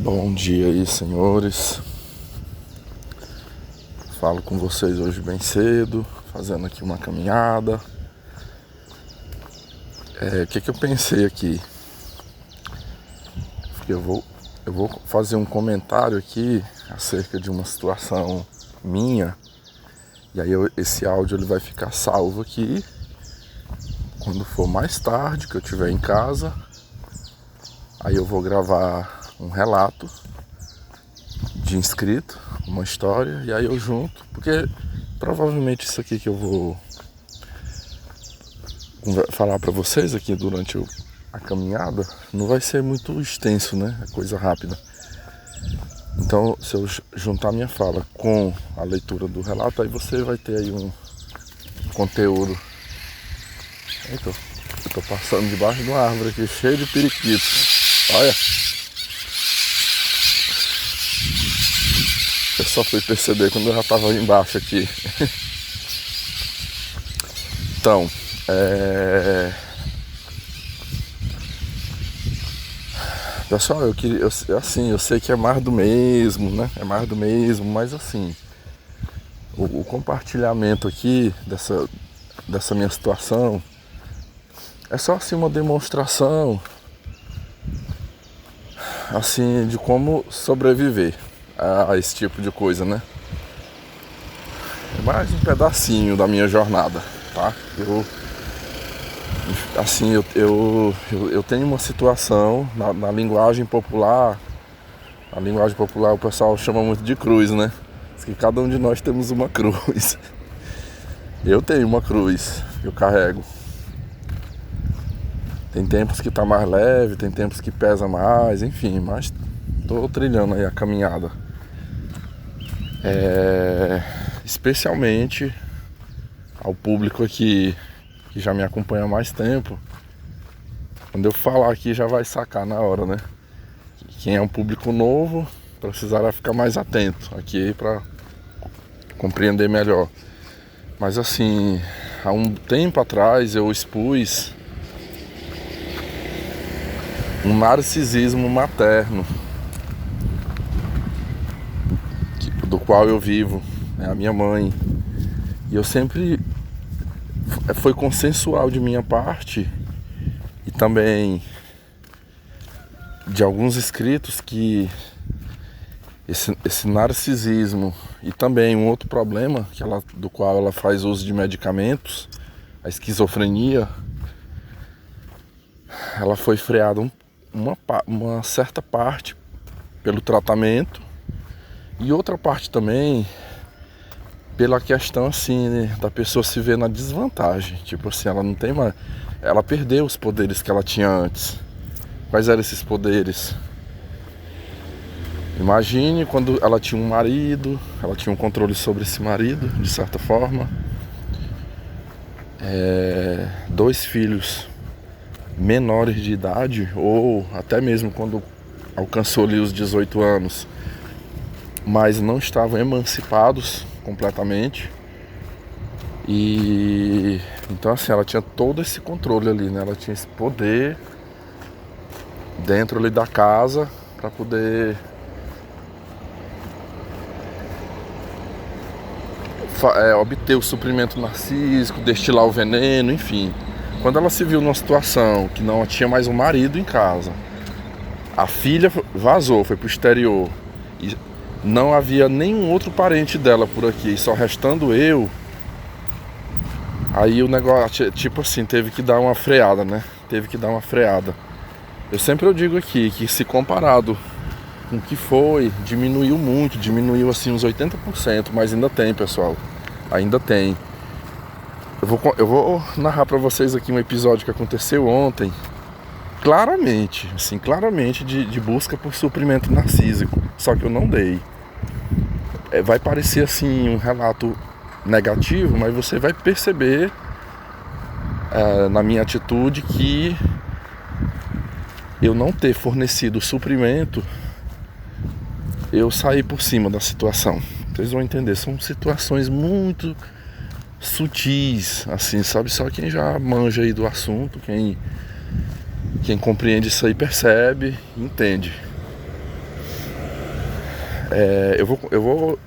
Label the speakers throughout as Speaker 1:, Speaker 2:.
Speaker 1: Bom dia aí, senhores. Falo com vocês hoje bem cedo, fazendo aqui uma caminhada. O que eu pensei aqui? Eu vou fazer um comentário aqui acerca de uma situação minha. E aí esse áudio ele vai ficar salvo aqui. Quando for mais tarde, que eu estiver em casa, aí eu vou gravar um relato de inscrito, uma história, e aí eu junto, porque provavelmente isso aqui que eu vou falar pra vocês aqui durante a caminhada não vai ser muito extenso, né? É coisa rápida. Então, se eu juntar minha fala com a leitura do relato, aí você vai ter aí um conteúdo. Eita, eu tô passando debaixo de uma árvore aqui, cheio de periquitos. Olha! Eu só fui perceber quando eu já tava embaixo aqui. Então, pessoal, eu sei que é mais do mesmo, né? É mais do mesmo, mas assim, o compartilhamento aqui dessa minha situação é só assim uma demonstração assim de como sobreviver a esse tipo de coisa, né? É mais um pedacinho da minha jornada, tá? Eu tenho uma situação na linguagem popular. A linguagem popular o pessoal chama muito de cruz, né? Diz que cada um de nós temos uma cruz. Eu tenho uma cruz que eu carrego. Tem tempos que tá mais leve, tem tempos que pesa mais, enfim, mas tô trilhando aí a caminhada. Especialmente ao público aqui que já me acompanha há mais tempo. Quando eu falar aqui já vai sacar na hora, né? Quem é um público novo precisará ficar mais atento aqui para compreender melhor. Mas assim, há um tempo atrás eu expus um narcisismo materno do qual eu vivo, né? A minha mãe. E eu sempre foi consensual de minha parte e também de alguns inscritos que esse narcisismo e também um outro problema do qual ela faz uso de medicamentos, a esquizofrenia, ela foi freada uma certa parte pelo tratamento e outra parte também pela questão assim, né, da pessoa se ver na desvantagem. Tipo assim, ela não tem mais, ela perdeu os poderes que ela tinha antes. Quais eram esses poderes? Imagine quando ela tinha um marido, ela tinha um controle sobre esse marido, de certa forma. 2 filhos menores de idade, ou até mesmo quando alcançou ali os 18 anos, mas não estavam emancipados completamente. E então assim, ela tinha todo esse controle ali, né? Ela tinha esse poder dentro ali da casa para poder obter o suprimento narcísico, destilar o veneno, enfim. Quando ela se viu numa situação que não tinha mais um marido em casa, a filha vazou, foi pro exterior e não havia nenhum outro parente dela por aqui, só restando eu. Aí o negócio, tipo assim, teve que dar uma freada, né? Teve que dar uma freada. Eu digo aqui que se comparado com o que foi, diminuiu muito, diminuiu assim uns 80%, mas ainda tem, pessoal. Ainda tem. Eu vou narrar pra vocês aqui um episódio que aconteceu ontem. Claramente de busca por suprimento narcísico. Só que eu não dei. Vai parecer assim um relato negativo, mas você vai perceber na minha atitude que eu não ter fornecido o suprimento, eu saí por cima da situação. Vocês vão entender, são situações muito sutis, assim, sabe? Só quem já manja aí do assunto, quem compreende isso aí percebe, entende. Eu vou.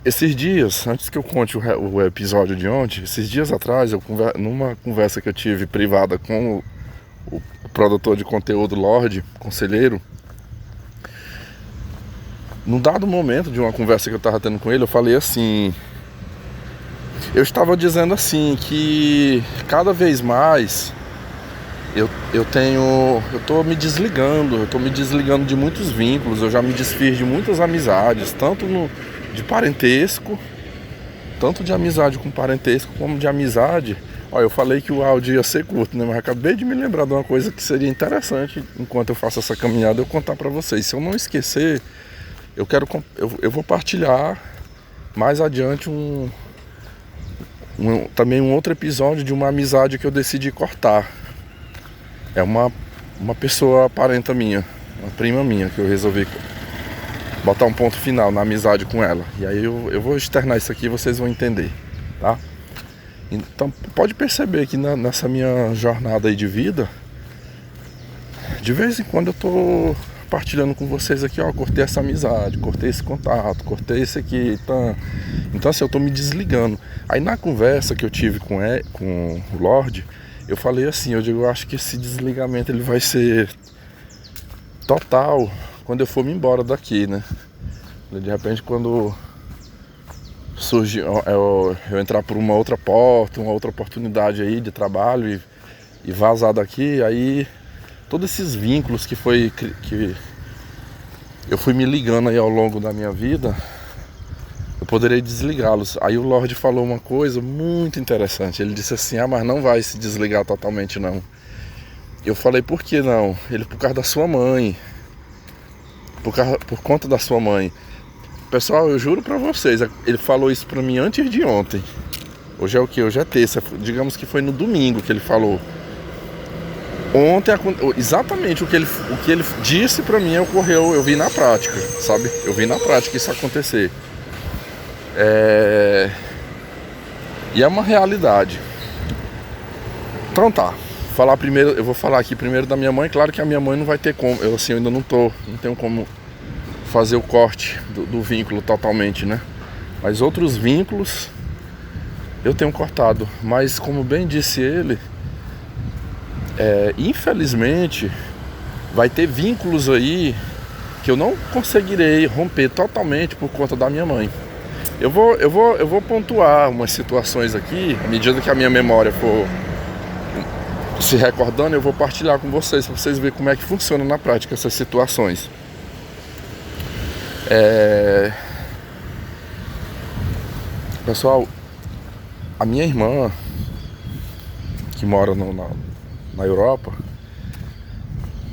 Speaker 1: Esses dias, antes que eu conte o episódio de ontem, esses dias atrás, numa conversa que eu tive privada com o produtor de conteúdo Lorde, conselheiro, num dado momento de uma conversa que eu estava tendo com ele, eu falei assim. Eu estava dizendo assim que cada vez mais eu tô me desligando de muitos vínculos, eu já me desfiz de muitas amizades, tanto de parentesco, tanto de amizade com parentesco como de amizade. Olha, eu falei que o áudio ia ser curto, né? Mas acabei de me lembrar de uma coisa que seria interessante, enquanto eu faço essa caminhada, eu contar para vocês. Se eu não esquecer, eu vou partilhar mais adiante também um outro episódio de uma amizade que eu decidi cortar. É uma pessoa parenta minha, uma prima minha, que eu resolvi botar um ponto final na amizade com ela. E aí eu vou externar isso aqui e vocês vão entender, tá? Então pode perceber que nessa minha jornada aí de vida, de vez em quando eu tô partilhando com vocês aqui, ó, cortei essa amizade, cortei esse contato, cortei esse aqui, tá? Então assim, eu tô me desligando. Aí na conversa que eu tive com o Lorde, eu falei assim, eu acho que esse desligamento ele vai ser total quando eu for me embora daqui, né? De repente quando surge eu entrar por uma outra porta, uma outra oportunidade aí de trabalho e vazar daqui, aí todos esses vínculos que eu fui me ligando aí ao longo da minha vida, eu poderei desligá-los. Aí o Lorde falou uma coisa muito interessante. Ele disse assim, mas não vai se desligar totalmente não. Eu falei, por que não? Ele, por causa da sua mãe. Por conta da sua mãe. Pessoal, eu juro pra vocês, ele falou isso pra mim antes de ontem. Hoje é o que? Hoje é terça. Digamos que foi no domingo que ele falou. Ontem, exatamente o que ele disse pra mim ocorreu, eu vi na prática, sabe? Eu vi na prática isso acontecer. E é uma realidade. Então tá, eu vou falar aqui primeiro da minha mãe. Claro que a minha mãe não vai ter como, eu ainda não tenho como fazer o corte do vínculo totalmente, né? Mas outros vínculos eu tenho cortado. Mas como bem disse ele, infelizmente vai ter vínculos aí que eu não conseguirei romper totalmente por conta da minha mãe. Eu vou pontuar umas situações aqui, à medida que a minha memória for se recordando, eu vou partilhar com vocês, para vocês verem como é que funciona na prática essas situações. Pessoal, a minha irmã, que mora na Europa,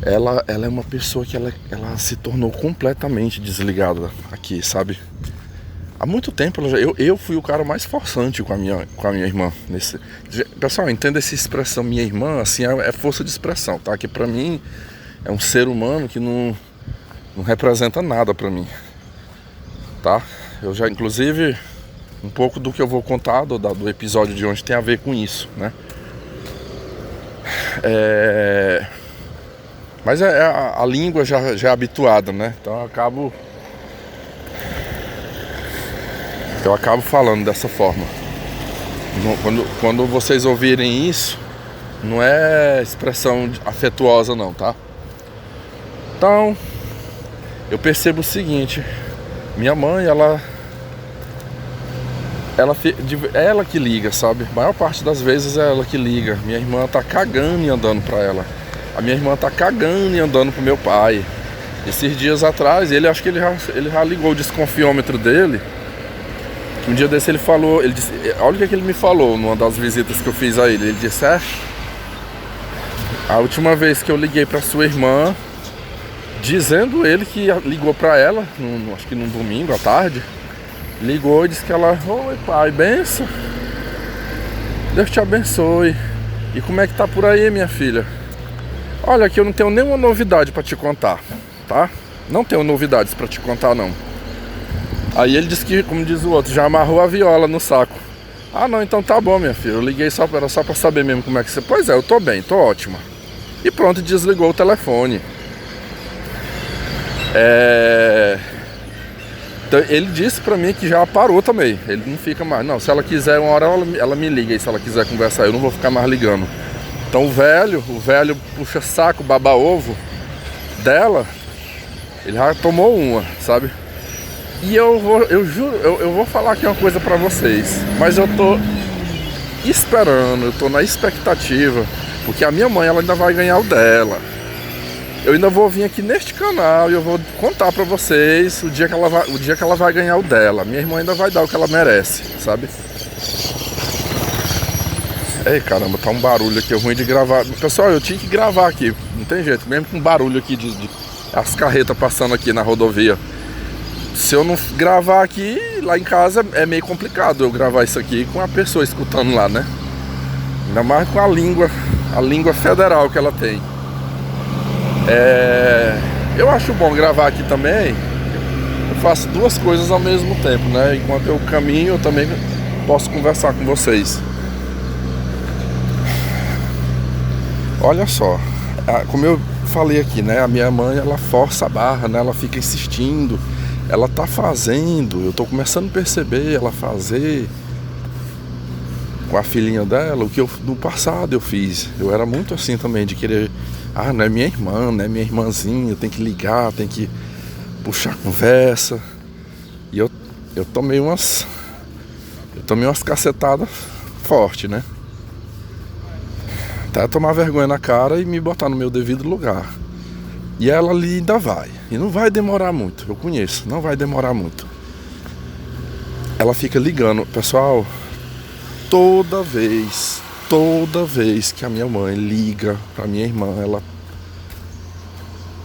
Speaker 1: ela é uma pessoa que ela se tornou completamente desligada aqui, sabe? Há muito tempo eu fui o cara mais forçante com a minha irmã. Pessoal, entenda essa expressão minha irmã, assim, é força de expressão, tá? Que pra mim é um ser humano que não representa nada pra mim, tá? Eu já, inclusive, um pouco do que eu vou contar do episódio de hoje tem a ver com isso, né? Mas a língua já é habituada, né? Então eu acabo falando dessa forma. Quando vocês ouvirem isso, não é expressão afetuosa não, tá? Então, eu percebo o seguinte, minha mãe, é ela que liga, sabe? A maior parte das vezes é ela que liga. Minha irmã tá cagando e andando pra ela. A minha irmã tá cagando e andando pro meu pai. Esses dias atrás, acho que ele já ligou o desconfiômetro dele. Um dia desse ele falou, olha o que ele me falou numa das visitas que eu fiz a ele. Ele disse, a última vez que eu liguei pra sua irmã, dizendo ele que ligou pra ela, acho que num domingo à tarde, ligou e disse que ela, oi pai, benção, Deus te abençoe. E como é que tá por aí, minha filha? Olha, aqui eu não tenho nenhuma novidade pra te contar, tá? Não tenho novidades pra te contar, não. Aí ele disse que, como diz o outro, já amarrou a viola no saco. Ah, não, então tá bom, minha filha. Eu liguei era só pra saber mesmo como é que você... Pois é, eu tô bem, tô ótima. E pronto, desligou o telefone. Então, ele disse pra mim que já parou também. Ele não fica mais. Não, se ela quiser, uma hora ela me liga. E se ela quiser conversar, eu não vou ficar mais ligando. Então o velho puxa saco, baba ovo dela. Ele já tomou uma, sabe? E eu juro, eu vou falar aqui uma coisa pra vocês. Mas eu tô esperando, eu tô na expectativa. Porque a minha mãe, ela ainda vai ganhar o dela. Eu ainda vou vir aqui neste canal e eu vou contar pra vocês o dia que ela vai ganhar o dela. Minha irmã ainda vai dar o que ela merece, sabe? Ei, caramba, tá um barulho aqui, é ruim de gravar. Pessoal, eu tinha que gravar aqui, não tem jeito, mesmo com barulho aqui as carretas passando aqui na rodovia. Se eu não gravar aqui, lá em casa é meio complicado eu gravar isso aqui com a pessoa escutando lá, né? Ainda mais com a língua federal que ela tem. Eu acho bom gravar aqui também. Eu faço duas coisas ao mesmo tempo, né? Enquanto eu caminho, eu também posso conversar com vocês. Olha só, como eu falei aqui, né? A minha mãe, ela força a barra, né? Ela fica insistindo. Ela tá fazendo, eu tô começando a perceber ela fazer com a filhinha dela o que no passado eu fiz. Eu era muito assim também, de querer... não é minha irmã, não é minha irmãzinha, tem que ligar, tem que puxar conversa. E eu tomei umas cacetadas fortes, né? Até tomar vergonha na cara e me botar no meu devido lugar. E ela ali ainda vai. E não vai demorar muito, eu conheço, não vai demorar muito. Ela fica ligando, pessoal, toda vez que a minha mãe liga pra minha irmã, ela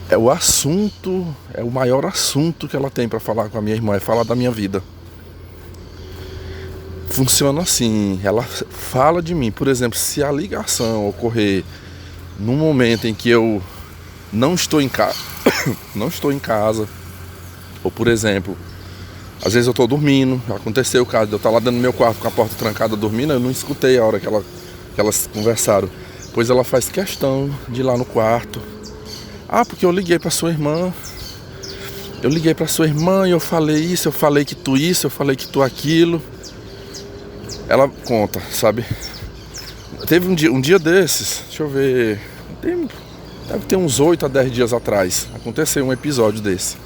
Speaker 1: é o assunto, é o maior assunto que ela tem pra falar com a minha irmã, é falar da minha vida. Funciona assim, ela fala de mim, por exemplo, se a ligação ocorrer num momento em que eu não estou em casa, ou por exemplo, às vezes eu estou dormindo, aconteceu o caso de eu estar lá dentro do meu quarto com a porta trancada dormindo, eu não escutei a hora que elas conversaram. Pois ela faz questão de ir lá no quarto. Porque eu liguei para sua irmã. Eu liguei para sua irmã e eu falei isso, eu falei que tu isso, eu falei que tu aquilo. Ela conta, sabe? Teve um dia desses, deixa eu ver, deve ter uns 8 a 10 dias atrás, aconteceu um episódio desse.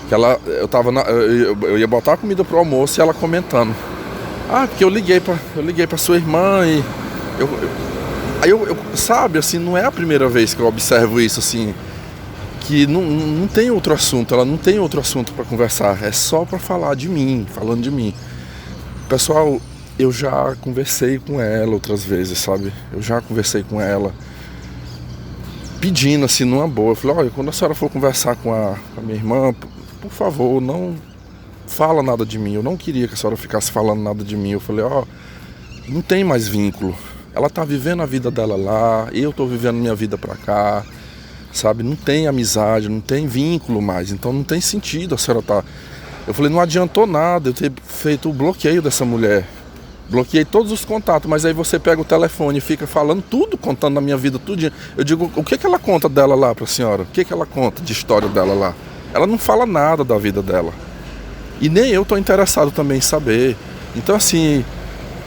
Speaker 1: Que eu ia botar a comida pro almoço e ela comentando. Porque eu liguei pra sua irmã e sabe, assim, não é a primeira vez que eu observo isso, assim, que não tem outro assunto, ela não tem outro assunto pra conversar, é só pra falar de mim, falando de mim. Pessoal, eu já conversei com ela outras vezes, sabe? Eu já conversei com ela pedindo, assim, numa boa. Eu falei, olha, quando a senhora for conversar com a minha irmã, por favor, não fala nada de mim. Eu não queria que a senhora ficasse falando nada de mim. Eu falei, não tem mais vínculo. Ela tá vivendo a vida dela lá, eu tô vivendo minha vida pra cá, sabe? Não tem amizade, não tem vínculo mais. Então não tem sentido a senhora tá... Eu falei, não adiantou nada eu ter feito o bloqueio dessa mulher. Bloqueei todos os contatos, mas aí você pega o telefone e fica falando tudo, contando da minha vida, tudo. Eu digo, o que ela conta dela lá pra senhora? O que ela conta de história dela lá? Ela não fala nada da vida dela. E nem eu tô interessado também em saber. Então assim,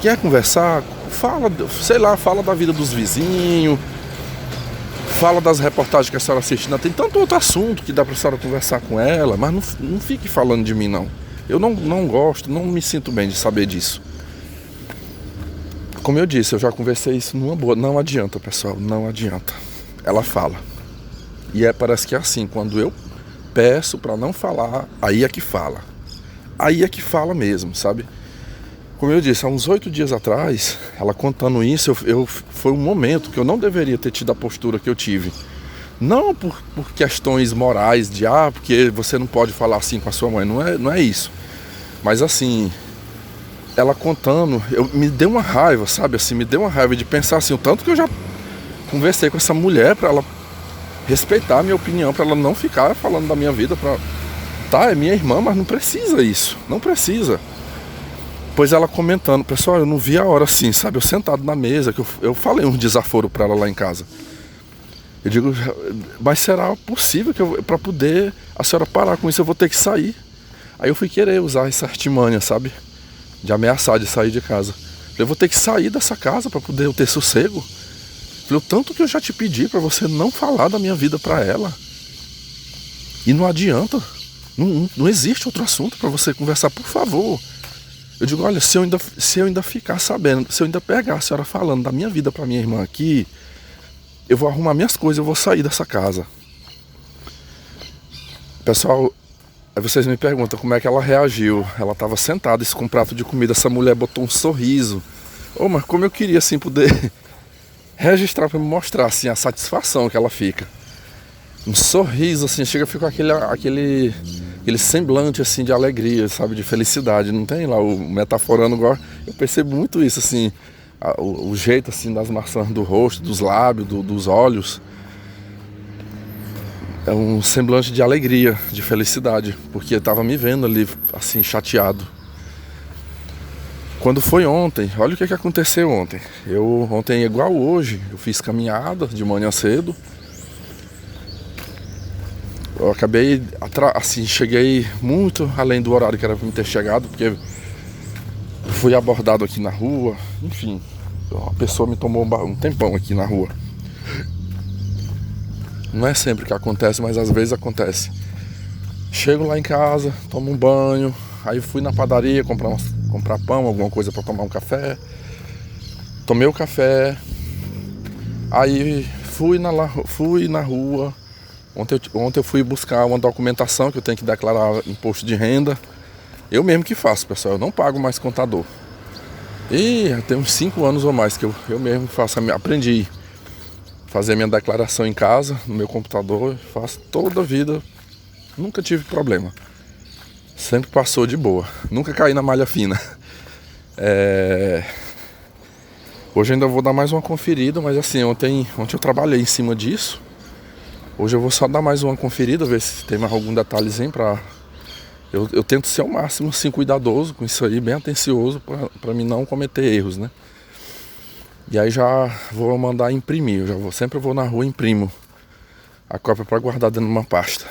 Speaker 1: quer conversar? Fala da vida dos vizinhos. Fala das reportagens que a senhora assiste. Tem tanto outro assunto que dá pra senhora conversar com ela, mas não fique falando de mim, não. Eu não gosto, não me sinto bem de saber disso. Como eu disse, eu já conversei isso numa boa. Não adianta, pessoal, não adianta. Ela fala. E parece que é assim, quando eu peço pra não falar, aí é que fala. Aí é que fala mesmo, sabe? Como eu disse, há uns 8 dias atrás, ela contando isso, foi um momento que eu não deveria ter tido a postura que eu tive. Não por questões morais, porque você não pode falar assim com a sua mãe, não é isso. Mas assim... ela contando, me deu uma raiva, sabe, assim, me deu uma raiva de pensar assim, o tanto que eu já conversei com essa mulher pra ela respeitar a minha opinião, pra ela não ficar falando da minha vida, é minha irmã, mas não precisa isso, não precisa. Pois ela comentando, pessoal, eu não vi a hora assim, sabe, eu sentado na mesa, que eu falei um desaforo pra ela lá em casa. Eu digo, mas será possível que pra poder a senhora parar com isso, eu vou ter que sair. Aí eu fui querer usar essa artimanha, sabe? De ameaçar de sair de casa. Eu vou ter que sair dessa casa para poder eu ter sossego. Falei, o tanto que eu já te pedi para você não falar da minha vida para ela. E não adianta. Não existe outro assunto para você conversar, por favor. Eu digo, olha, se eu ainda ficar sabendo, se eu ainda pegar a senhora falando da minha vida para minha irmã aqui, eu vou arrumar minhas coisas, eu vou sair dessa casa. Pessoal, aí vocês me perguntam como é que ela reagiu. Ela estava sentada com um prato de comida, essa mulher botou um sorriso. Mas como eu queria assim poder registrar para me mostrar assim a satisfação que ela fica. Um sorriso assim, chega a ficar aquele semblante assim de alegria, sabe, de felicidade. Não tem lá o metaforando agora. Eu percebo muito isso assim, o jeito assim das maçãs do rosto, dos lábios, dos olhos. É um semblante de alegria, de felicidade, porque estava me vendo ali assim chateado. Quando foi ontem, olha o que aconteceu ontem. Ontem igual hoje, eu fiz caminhada de manhã cedo. Eu acabei, assim, cheguei muito além do horário que era para me ter chegado, porque fui abordado aqui na rua, enfim, uma pessoa me tomou um tempão aqui na rua. Não é sempre que acontece, mas às vezes acontece. Chego lá em casa, tomo um banho, aí fui na padaria comprar pão, alguma coisa para tomar um café. Tomei o café, aí fui na rua. Ontem eu fui buscar uma documentação que eu tenho que declarar imposto de renda. Eu mesmo que faço, pessoal, eu não pago mais contador. E tem uns 5 anos ou mais que eu mesmo faço, aprendi a fazer minha declaração em casa, no meu computador, faço toda a vida, nunca tive problema. Sempre passou de boa, nunca caí na malha fina. Hoje ainda vou dar mais uma conferida, mas assim, ontem eu trabalhei em cima disso. Hoje eu vou só dar mais uma conferida, ver se tem mais algum detalhezinho pra... Eu tento ser ao máximo assim, cuidadoso com isso aí, bem atencioso, pra mim não cometer erros, né? E aí já vou mandar imprimir, sempre vou na rua e imprimo a cópia pra guardar dentro de uma pasta.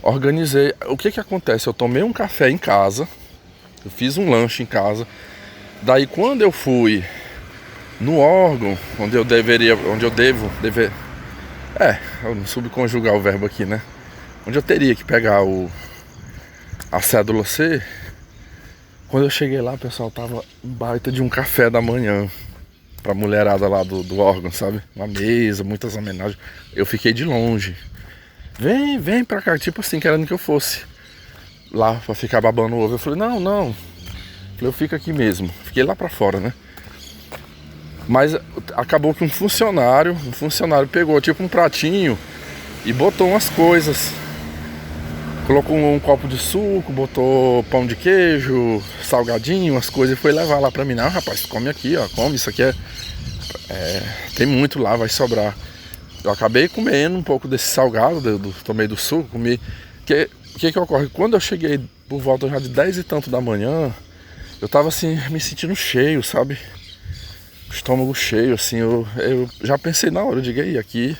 Speaker 1: Organizei, o que acontece? Eu tomei um café em casa, eu fiz um lanche em casa, daí quando eu fui no órgão, eu não subconjugar o verbo aqui, né? Onde eu teria que pegar a cédula C. Quando eu cheguei lá, pessoal, tava um baita de um café da manhã pra mulherada lá do órgão, sabe? Uma mesa, muitas homenagens. Eu fiquei de longe. Vem pra cá, tipo assim, querendo que eu fosse lá pra ficar babando o ovo. Eu falei, não. Eu falei, eu fico aqui mesmo. Fiquei lá pra fora, né? Mas acabou que um funcionário pegou tipo um pratinho e botou umas coisas. Colocou um copo de suco, botou pão de queijo, salgadinho, umas coisas e foi levar lá pra mim. Não, rapaz, come aqui, ó, come, isso aqui tem muito lá, vai sobrar. Eu acabei comendo um pouco desse salgado, tomei do suco, comi. O que ocorre? Quando eu cheguei por volta já de 10 e tanto da manhã, eu tava assim, me sentindo cheio, sabe? Estômago cheio, assim, eu já pensei na hora, eu digo, aí, aqui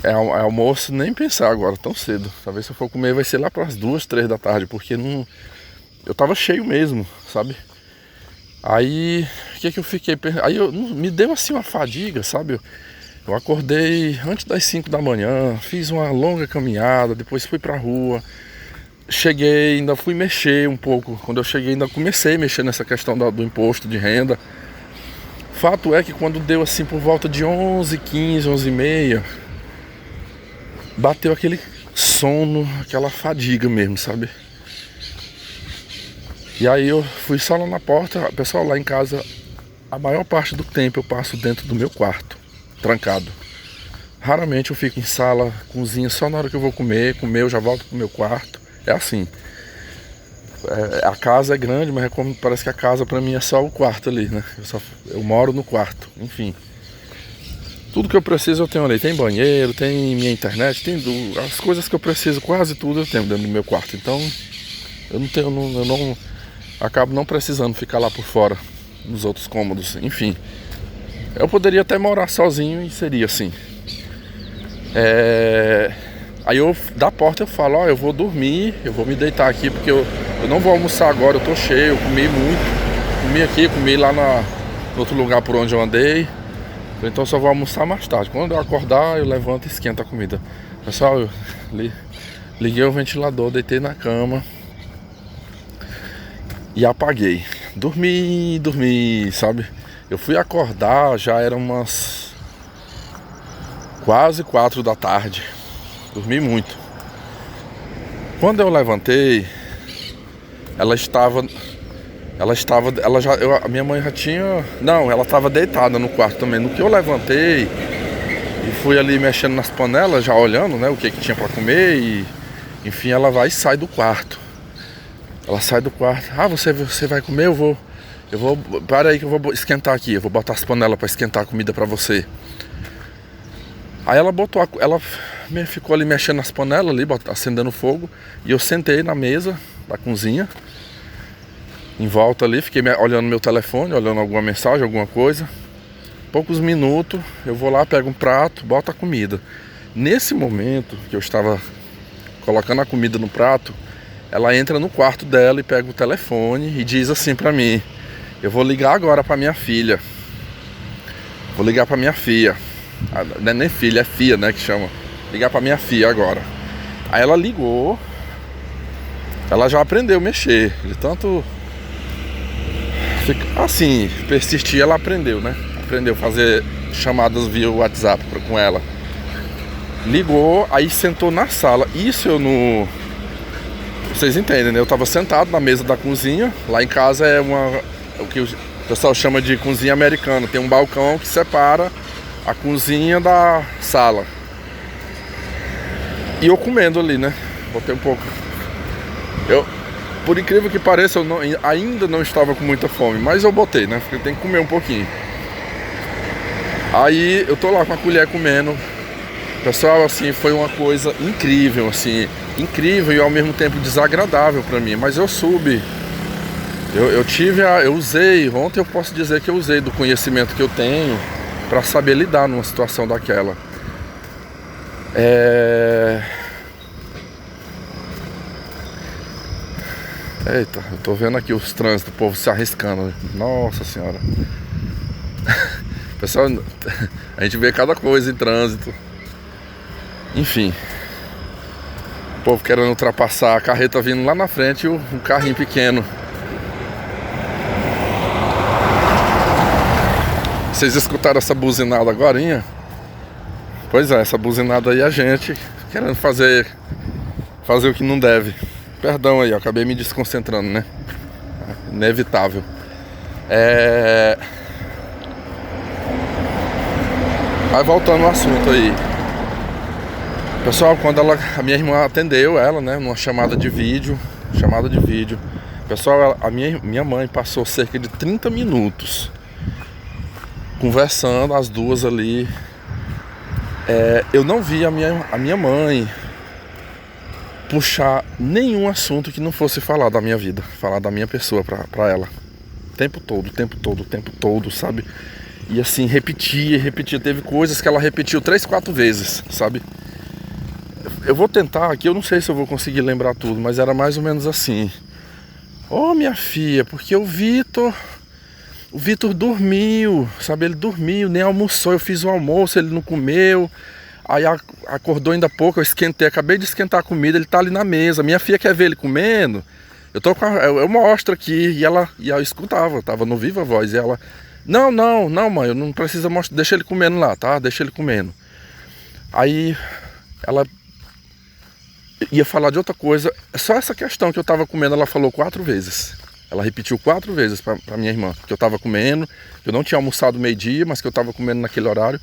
Speaker 1: é almoço, nem pensar agora, tão cedo. Talvez se eu for comer vai ser lá para as 2, 3 da tarde, porque eu tava cheio mesmo, sabe? Aí, o que eu fiquei pensando? Aí me deu assim uma fadiga, sabe? Eu acordei antes das 5 da manhã, fiz uma longa caminhada, depois fui pra rua. Cheguei, ainda fui mexer um pouco. Quando eu cheguei, ainda comecei a mexer nessa questão do imposto de renda. Fato é que quando deu assim por volta de 11h15, 11h30, bateu aquele sono, aquela fadiga mesmo, sabe? E aí eu fui só lá na porta. Pessoal, lá em casa, a maior parte do tempo eu passo dentro do meu quarto, trancado. Raramente eu fico em sala, cozinha, só na hora que eu vou comer eu já volto pro meu quarto. É assim, a casa é grande, mas parece que a casa pra mim é só o quarto ali, né? Eu moro no quarto, enfim. Tudo que eu preciso eu tenho ali, tem banheiro, tem minha internet, tem as coisas que eu preciso, quase tudo eu tenho dentro do meu quarto. Então eu acabo não precisando ficar lá por fora, nos outros cômodos, enfim. Eu poderia até morar sozinho e seria assim. Aí da porta eu falo, ó, eu vou dormir, eu vou me deitar aqui porque eu não vou almoçar agora, eu tô cheio, eu comi muito. Comi aqui, comi lá no outro lugar por onde eu andei. Então eu só vou almoçar mais tarde. Quando eu acordar, eu levanto e esquento a comida. Pessoal, eu liguei o ventilador, deitei na cama e apaguei. Dormi, sabe? Eu fui acordar, já eram umas quase 4 da tarde. Dormi muito. Quando eu levantei, a minha mãe já tinha... Não, ela estava deitada no quarto também. No que eu levantei e fui ali mexendo nas panelas, já olhando, né, o que tinha para comer e... Enfim, ela vai e sai do quarto. Ela sai do quarto. Ah, você vai comer? Eu vou... Para aí que eu vou esquentar aqui. Eu vou botar as panelas para esquentar a comida para você. Aí ela ficou ali mexendo nas panelas ali, acendendo fogo. E eu sentei na mesa da cozinha, em volta ali, fiquei olhando meu telefone, olhando alguma mensagem, alguma coisa. Poucos minutos, eu vou lá, pego um prato, boto a comida. Nesse momento que eu estava colocando a comida no prato, ela entra no quarto dela e pega o telefone e diz assim pra mim: eu vou ligar agora pra minha filha. Vou ligar pra minha filha. Não é nem filha, é filha, né, que chama. Ligar pra minha filha agora. Aí ela ligou. Ela já aprendeu a mexer. De tanto... assim, persistir, ela aprendeu, né? Aprendeu a fazer chamadas via WhatsApp com ela. Ligou, aí sentou na sala. Isso eu não... Vocês entendem, né? Eu tava sentado na mesa da cozinha. Lá em casa é o que o pessoal chama de cozinha americana. Tem um balcão que separa a cozinha da sala. E eu comendo ali, né? Botei um pouco. Por incrível que pareça, ainda não estava com muita fome, mas eu botei, né? Porque tem que comer um pouquinho. Aí eu tô lá com a colher comendo. Pessoal, assim, foi uma coisa incrível, assim. Incrível e ao mesmo tempo desagradável pra mim. Mas eu soube. Eu usei, ontem eu posso dizer que eu usei do conhecimento que eu tenho pra saber lidar numa situação daquela. Eita, eu tô vendo aqui os trânsitos, o povo se arriscando. Nossa senhora. Pessoal, a gente vê cada coisa em trânsito. Enfim. O povo querendo ultrapassar, a carreta vindo lá na frente e um carrinho pequeno. Vocês escutaram essa buzinada agorinha? Pois é, essa buzinada aí é a gente querendo fazer o que não deve. Perdão aí, eu acabei me desconcentrando, né? Inevitável. Aí voltando ao assunto aí. Pessoal, quando a minha irmã atendeu ela, né? Numa chamada de vídeo. Pessoal, a minha mãe passou cerca de 30 minutos conversando, as duas ali. Eu não vi a minha mãe puxar nenhum assunto que não fosse falar da minha vida, falar da minha pessoa pra ela. O tempo todo, sabe? E assim, repetia. Teve coisas que ela repetiu 3, 4 vezes, sabe? Eu vou tentar aqui, eu não sei se eu vou conseguir lembrar tudo, mas era mais ou menos assim: ô, minha filha, porque o Vitor dormiu, sabe? Ele dormiu, nem almoçou. Eu fiz o almoço, ele não comeu. Aí acordou ainda há pouco, acabei de esquentar a comida, ele tá ali na mesa. Minha filha quer ver ele comendo. Eu mostro aqui. E eu escutava, tava no Viva Voz. E ela: não, mãe, eu não preciso mostrar, deixa ele comendo lá, tá? Deixa ele comendo. Aí ela ia falar de outra coisa. Só essa questão que eu tava comendo, ela falou 4 vezes. Ela repetiu 4 vezes pra minha irmã, que eu tava comendo, que eu não tinha almoçado meio-dia, mas que eu tava comendo naquele horário.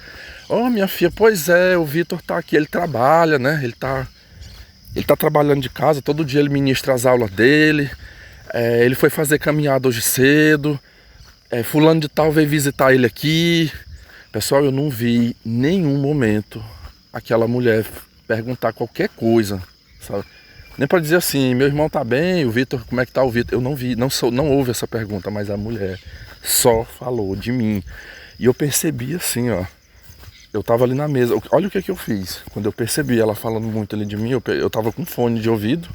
Speaker 1: Ô, minha filha, pois é, o Vitor tá aqui, ele trabalha, né? Ele tá trabalhando de casa, todo dia ele ministra as aulas dele. Ele foi fazer caminhada hoje cedo. Fulano de tal veio visitar ele aqui. Pessoal, eu não vi em nenhum momento aquela mulher perguntar qualquer coisa, sabe? Nem para dizer assim: meu irmão tá bem, o Vitor, como é que tá o Vitor? Eu não vi, não houve essa pergunta, mas a mulher só falou de mim. E eu percebi assim, ó, eu tava ali na mesa. Olha o que eu fiz. Quando eu percebi ela falando muito ali de mim, eu tava com fone de ouvido.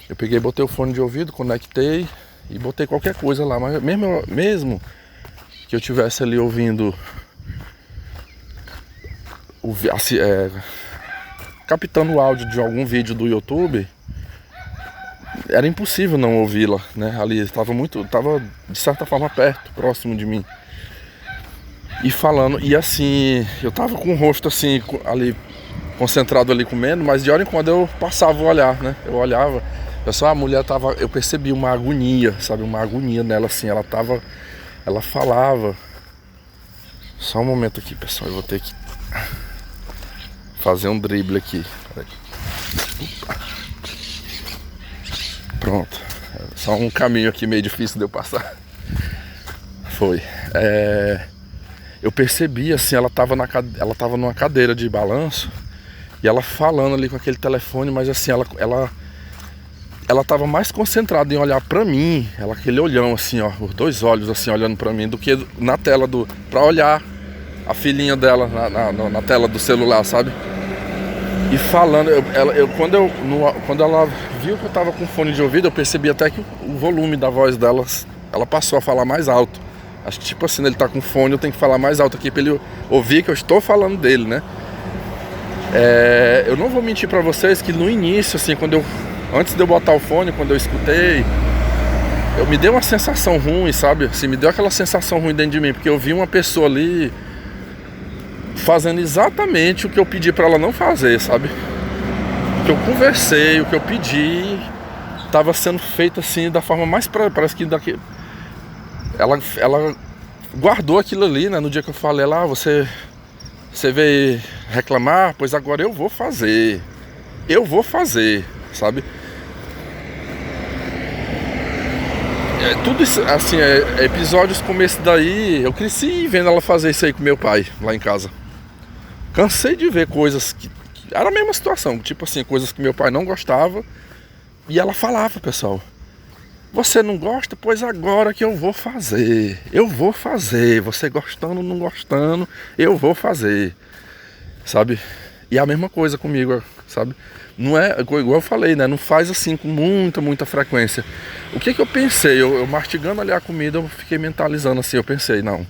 Speaker 1: Eu peguei, botei o fone de ouvido, conectei e botei qualquer coisa lá. Mas mesmo que eu tivesse ali ouvindo, captando o áudio de algum vídeo do YouTube, era impossível não ouvi-la, né? Ali estava de certa forma perto, próximo de mim. E falando, e assim, eu tava com o rosto assim, ali, concentrado ali comendo, mas de hora em quando eu passava o olhar, né? Eu olhava, a mulher tava, eu percebi uma agonia, sabe? Uma agonia nela assim, ela falava. Só um momento aqui, pessoal, eu vou ter que fazer um drible aqui. Pronto. Só um caminho aqui meio difícil de eu passar. Foi. Eu percebi assim, ela tava numa cadeira de balanço e ela falando ali com aquele telefone, mas assim, ela tava mais concentrada em olhar pra mim, aquele olhão assim, ó, os dois olhos assim olhando pra mim, do que na tela pra olhar a filhinha dela na tela do celular, sabe? E falando, quando ela viu que eu tava com fone de ouvido, eu percebi até que o volume da voz dela, ela passou a falar mais alto. Acho que tipo assim, ele tá com fone, eu tenho que falar mais alto aqui pra ele ouvir que eu estou falando dele, né? Eu não vou mentir pra vocês que no início, assim, antes de eu botar o fone, quando eu escutei, me deu uma sensação ruim, sabe? Assim, me deu aquela sensação ruim dentro de mim, porque eu vi uma pessoa ali fazendo exatamente o que eu pedi pra ela não fazer, sabe? O que eu conversei, o que eu pedi, tava sendo feito assim, da forma mais parece que daqui. Ela guardou aquilo ali, né? No dia que eu falei lá, você veio reclamar, pois agora eu vou fazer, sabe? Tudo isso, assim, episódios como esse daí, eu cresci vendo ela fazer isso aí com meu pai, lá em casa. Cansei de ver coisas que era a mesma situação, tipo assim, coisas que meu pai não gostava, e ela falava, pessoal, você não gosta? Pois agora que eu vou fazer, você gostando ou não gostando, eu vou fazer, sabe? E a mesma coisa comigo, sabe? Não é, igual eu falei, né? Não faz assim com muita frequência. O que eu pensei? Eu mastigando ali a comida, eu fiquei mentalizando assim, eu pensei, não,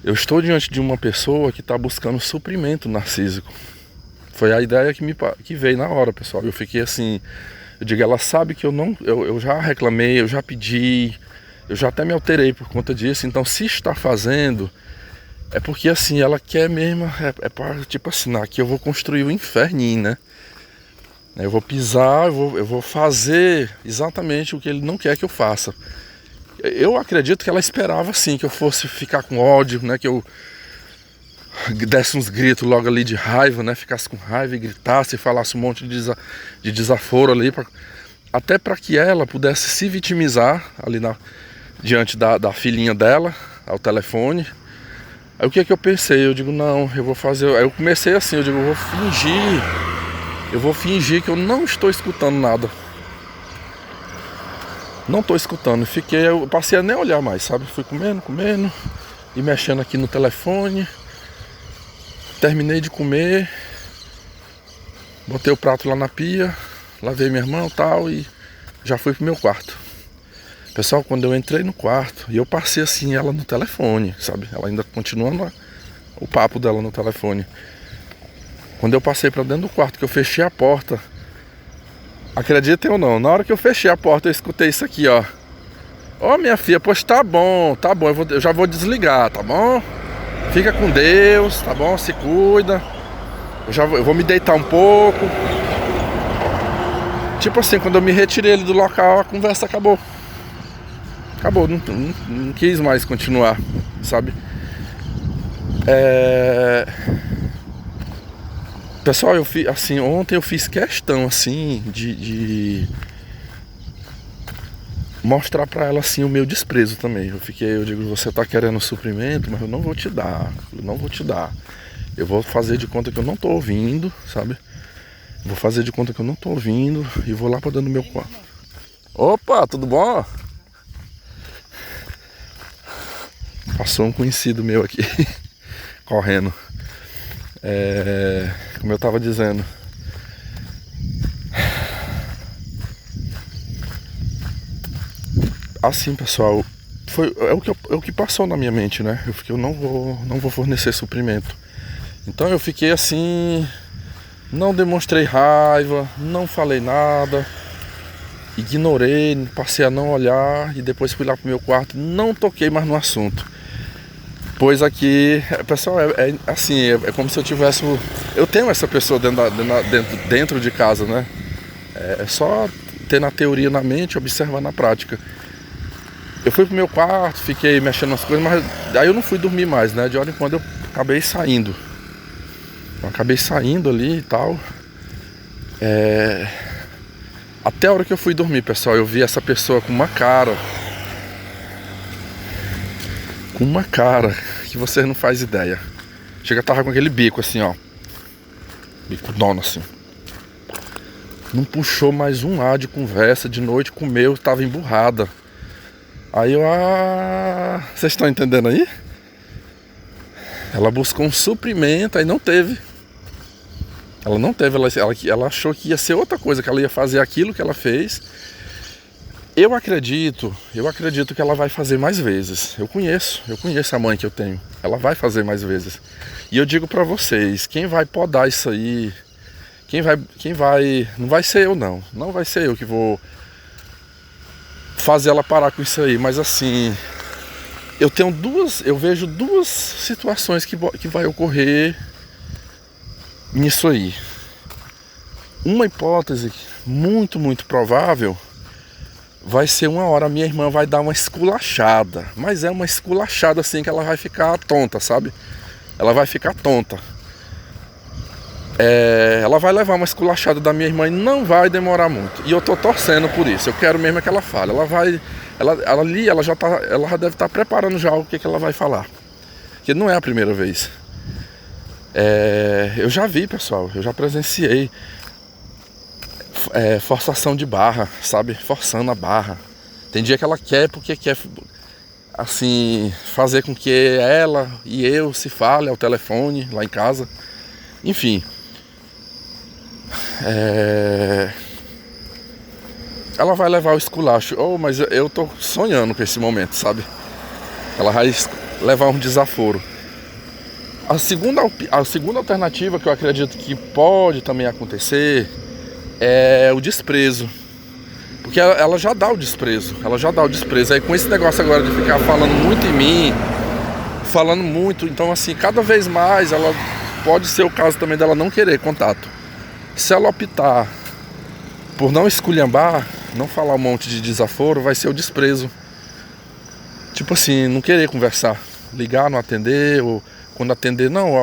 Speaker 1: eu estou diante de uma pessoa que está buscando suprimento narcísico. Foi a ideia que veio na hora, pessoal. Eu fiquei assim, eu digo, ela sabe que eu já reclamei, eu já pedi, eu já até me alterei por conta disso. Então, se está fazendo, é porque assim, ela quer mesmo, para, tipo assim, aqui eu vou construir o inferninho, né? Eu vou pisar, eu vou fazer exatamente o que ele não quer que eu faça. Eu acredito que ela esperava assim, que eu fosse ficar com ódio, né? Que eu desse uns gritos logo ali de raiva, né? Ficasse com raiva e gritasse e falasse um monte de desaforo ali, até para que ela pudesse se vitimizar ali diante da filhinha dela, ao telefone. Aí o que eu pensei? Eu digo, não, eu vou fazer. Aí eu comecei assim, eu digo, eu vou fingir que eu não estou escutando nada. Não estou escutando. Eu passei a nem olhar mais, sabe? Fui comendo e mexendo aqui no telefone. Terminei de comer, botei o prato lá na pia, lavei minha mão e tal e já fui pro meu quarto. Pessoal, quando eu entrei no quarto, e eu passei assim ela no telefone, sabe? Ela ainda continuando o papo dela no telefone. Quando eu passei pra dentro do quarto, que eu fechei a porta, acreditem ou não, na hora que eu fechei a porta eu escutei isso aqui, ó. Ó, minha filha, pois tá bom, eu já vou desligar, tá bom? Fica com Deus, tá bom? Se cuida. Eu vou me deitar um pouco. Tipo assim, quando eu me retirei ali do local, a conversa acabou. Acabou, não quis mais continuar, sabe? Pessoal, ontem eu fiz questão, assim, de mostrar pra ela, assim, o meu desprezo também. Eu digo, você tá querendo suprimento, mas eu não vou te dar. Eu vou fazer de conta que eu não tô ouvindo, sabe? Vou fazer de conta que eu não tô ouvindo e vou lá pra dentro do meu quarto. Opa, tudo bom? Passou um conhecido meu aqui, correndo. Como eu tava dizendo, assim, pessoal, é o que passou na minha mente, né? Eu não vou fornecer suprimento. Então eu fiquei assim, não demonstrei raiva, não falei nada, ignorei, passei a não olhar e depois fui lá pro meu quarto, não toquei mais no assunto. Pois aqui, pessoal, assim, é como se eu tivesse... Eu tenho essa pessoa dentro de casa, né? É só ter na teoria na mente e observar na prática. Eu fui pro meu quarto, fiquei mexendo nas coisas, mas aí eu não fui dormir mais, né? De hora em quando eu acabei saindo. Eu acabei saindo ali e tal. Até a hora que eu fui dormir, pessoal, eu vi essa pessoa com uma cara que você não faz ideia. Chega, tava com aquele bico assim, ó. Bico dono assim. Não puxou mais um ar de conversa, de noite comeu, tava emburrada. Aí eu, vocês estão entendendo aí? Ela buscou um suprimento, aí não teve. Ela não teve, ela achou que ia ser outra coisa, que ela ia fazer aquilo que ela fez. Eu acredito que ela vai fazer mais vezes. Eu conheço a mãe que eu tenho. Ela vai fazer mais vezes. E eu digo pra vocês, quem vai podar isso aí, não vai ser eu não. Não vai ser eu que vou fazer ela parar com isso aí, mas assim, eu vejo duas situações que vai ocorrer nisso aí. Uma hipótese muito, muito provável vai ser uma hora a minha irmã vai dar uma esculachada, mas é uma esculachada assim que ela vai ficar tonta, sabe? Ela vai ficar tonta. Ela vai levar uma esculachada da minha irmã e não vai demorar muito. E eu tô torcendo por isso. Eu quero mesmo que ela fale. Ela já deve estar preparando já o que ela vai falar. Porque não é a primeira vez. Eu já vi, pessoal. Eu já presenciei forçação de barra, sabe? Forçando a barra. Tem dia que ela quer porque quer, assim, fazer com que ela e eu se fale ao telefone lá em casa. Enfim. Ela vai levar o esculacho. Mas eu tô sonhando com esse momento, sabe? Ela vai levar um desaforo. A segunda alternativa que eu acredito que pode também acontecer é o desprezo. Porque ela já dá o desprezo. Aí com esse negócio agora de ficar falando muito em mim, falando muito, então assim, cada vez mais ela pode ser o caso também dela não querer contato. Se ela optar por não esculhambar, não falar um monte de desaforo, vai ser o desprezo. Tipo assim, não querer conversar, ligar, não atender, ou quando atender, não,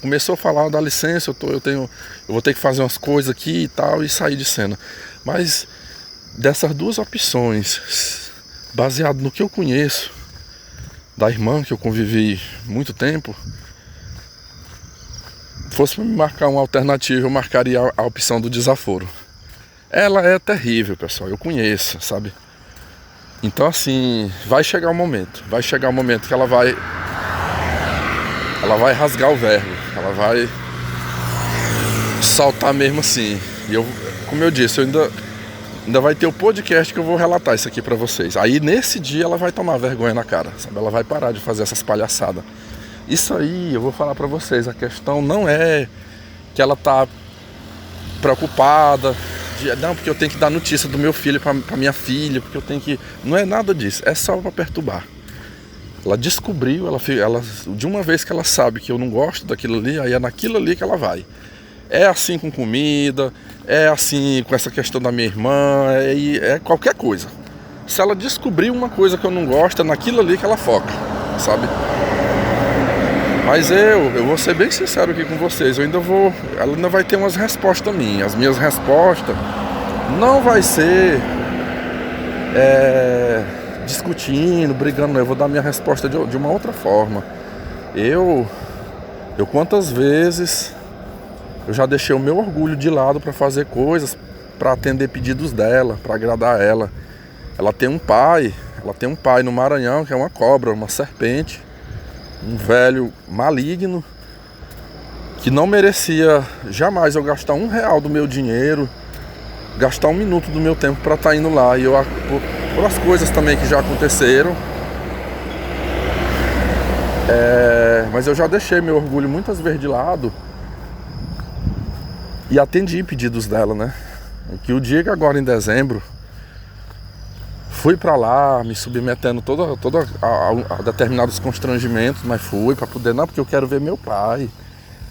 Speaker 1: começou a falar, dá licença, eu vou ter que fazer umas coisas aqui e tal, e sair de cena. Mas dessas duas opções, baseado no que eu conheço da irmã, que eu convivi muito tempo, fosse para me marcar uma alternativa, eu marcaria a opção do desaforo. Ela é terrível, pessoal, eu conheço, sabe? Então assim, vai chegar o momento que ela vai rasgar o verbo, ela vai saltar mesmo assim. E como eu disse, ainda vai ter o podcast que eu vou relatar isso aqui pra vocês. Aí nesse dia ela vai tomar vergonha na cara, sabe? Ela vai parar de fazer essas palhaçadas. Isso aí, eu vou falar pra vocês, a questão não é que ela tá preocupada, não, porque eu tenho que dar notícia do meu filho pra minha filha, porque eu tenho que... Não é nada disso, é só pra perturbar. Ela descobriu, de uma vez que ela sabe que eu não gosto daquilo ali, aí é naquilo ali que ela vai. É assim com comida, é assim com essa questão da minha irmã, é qualquer coisa. Se ela descobrir uma coisa que eu não gosto, é naquilo ali que ela foca, sabe? Mas eu vou ser bem sincero aqui com vocês, ela ainda vai ter umas respostas minhas. As minhas respostas não vai ser discutindo, brigando, eu vou dar minha resposta de uma outra forma. Eu quantas vezes eu já deixei o meu orgulho de lado para fazer coisas, para atender pedidos dela, para agradar ela. Ela tem um pai no Maranhão que é uma cobra, uma serpente, um velho maligno. que não merecia jamais eu gastar R$1 do meu dinheiro, gastar 1 minuto do meu tempo para estar indo lá. E eu, por as coisas também que já aconteceram, mas eu já deixei meu orgulho muitas vezes de lado e atendi pedidos dela, né? Que o dia que agora em dezembro fui pra lá, me submetendo a determinados constrangimentos, mas fui pra poder, não, porque eu quero ver meu pai,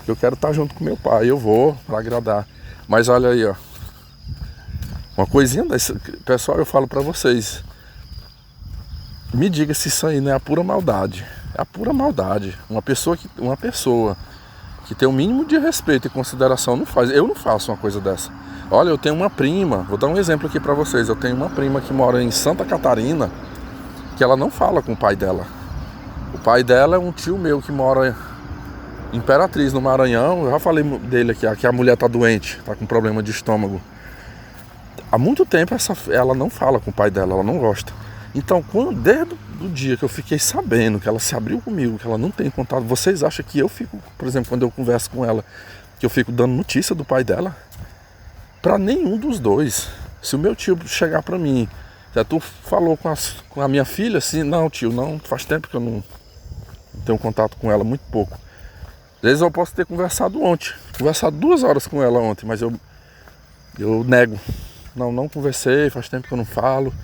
Speaker 1: eu quero estar junto com meu pai, eu vou pra agradar. Mas olha aí, ó, uma coisinha dessa, pessoal, eu falo pra vocês, me diga se isso aí não é a pura maldade. É a pura maldade. Uma pessoa que tem o mínimo de respeito e consideração não faz. Eu não faço uma coisa dessa. Olha, eu tenho uma prima, vou dar um exemplo aqui pra vocês. Eu tenho uma prima que mora em Santa Catarina, que ela não fala com o pai dela. O pai dela é um tio meu que mora em Imperatriz, no Maranhão. Eu já falei dele aqui, que a mulher tá doente, tá com problema de estômago. Há muito tempo ela não fala com o pai dela, ela não gosta. Então, desde o dia que eu fiquei sabendo que ela se abriu comigo, que ela não tem contato, vocês acham que eu fico, por exemplo, quando eu converso com ela, que eu fico dando notícia do pai dela? Pra nenhum dos dois. Se o meu tio chegar pra mim, tu falou com a minha filha, assim, não, tio, não, faz tempo que eu não tenho contato com ela, muito pouco. Às vezes eu posso ter conversado 2 horas com ela ontem, mas eu nego. Não conversei, faz tempo que eu não falo.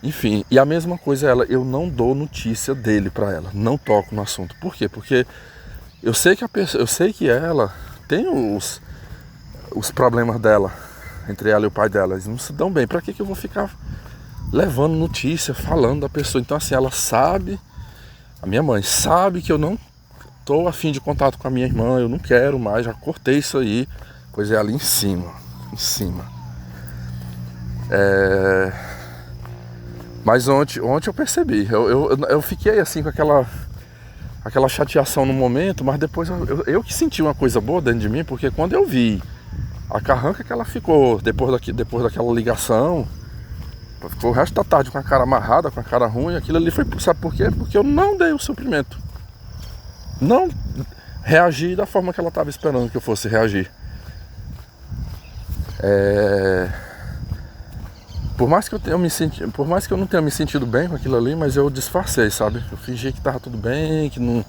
Speaker 1: Enfim, e a mesma coisa eu não dou notícia dele pra ela, não toco no assunto. Por quê? Porque eu sei que ela tem os problemas dela, entre ela e o pai dela, eles não se dão bem. Pra que eu vou ficar levando notícia, falando da pessoa? Então assim, ela sabe, a minha mãe sabe que eu não tô afim de contato com a minha irmã, eu não quero mais, já cortei isso aí, pois é ali em cima. Mas ontem eu percebi, eu fiquei assim com aquela chateação no momento, mas depois eu que senti uma coisa boa dentro de mim, porque quando eu vi a carranca que ela ficou depois daquela ligação, ficou o resto da tarde com a cara amarrada, com a cara ruim, aquilo ali foi, sabe por quê? Porque eu não dei o suprimento, não reagi da forma que ela estava esperando que eu fosse reagir. Por mais que eu não tenha me sentido bem com aquilo ali, mas eu disfarcei, sabe? Eu fingi que tava tudo bem, que não...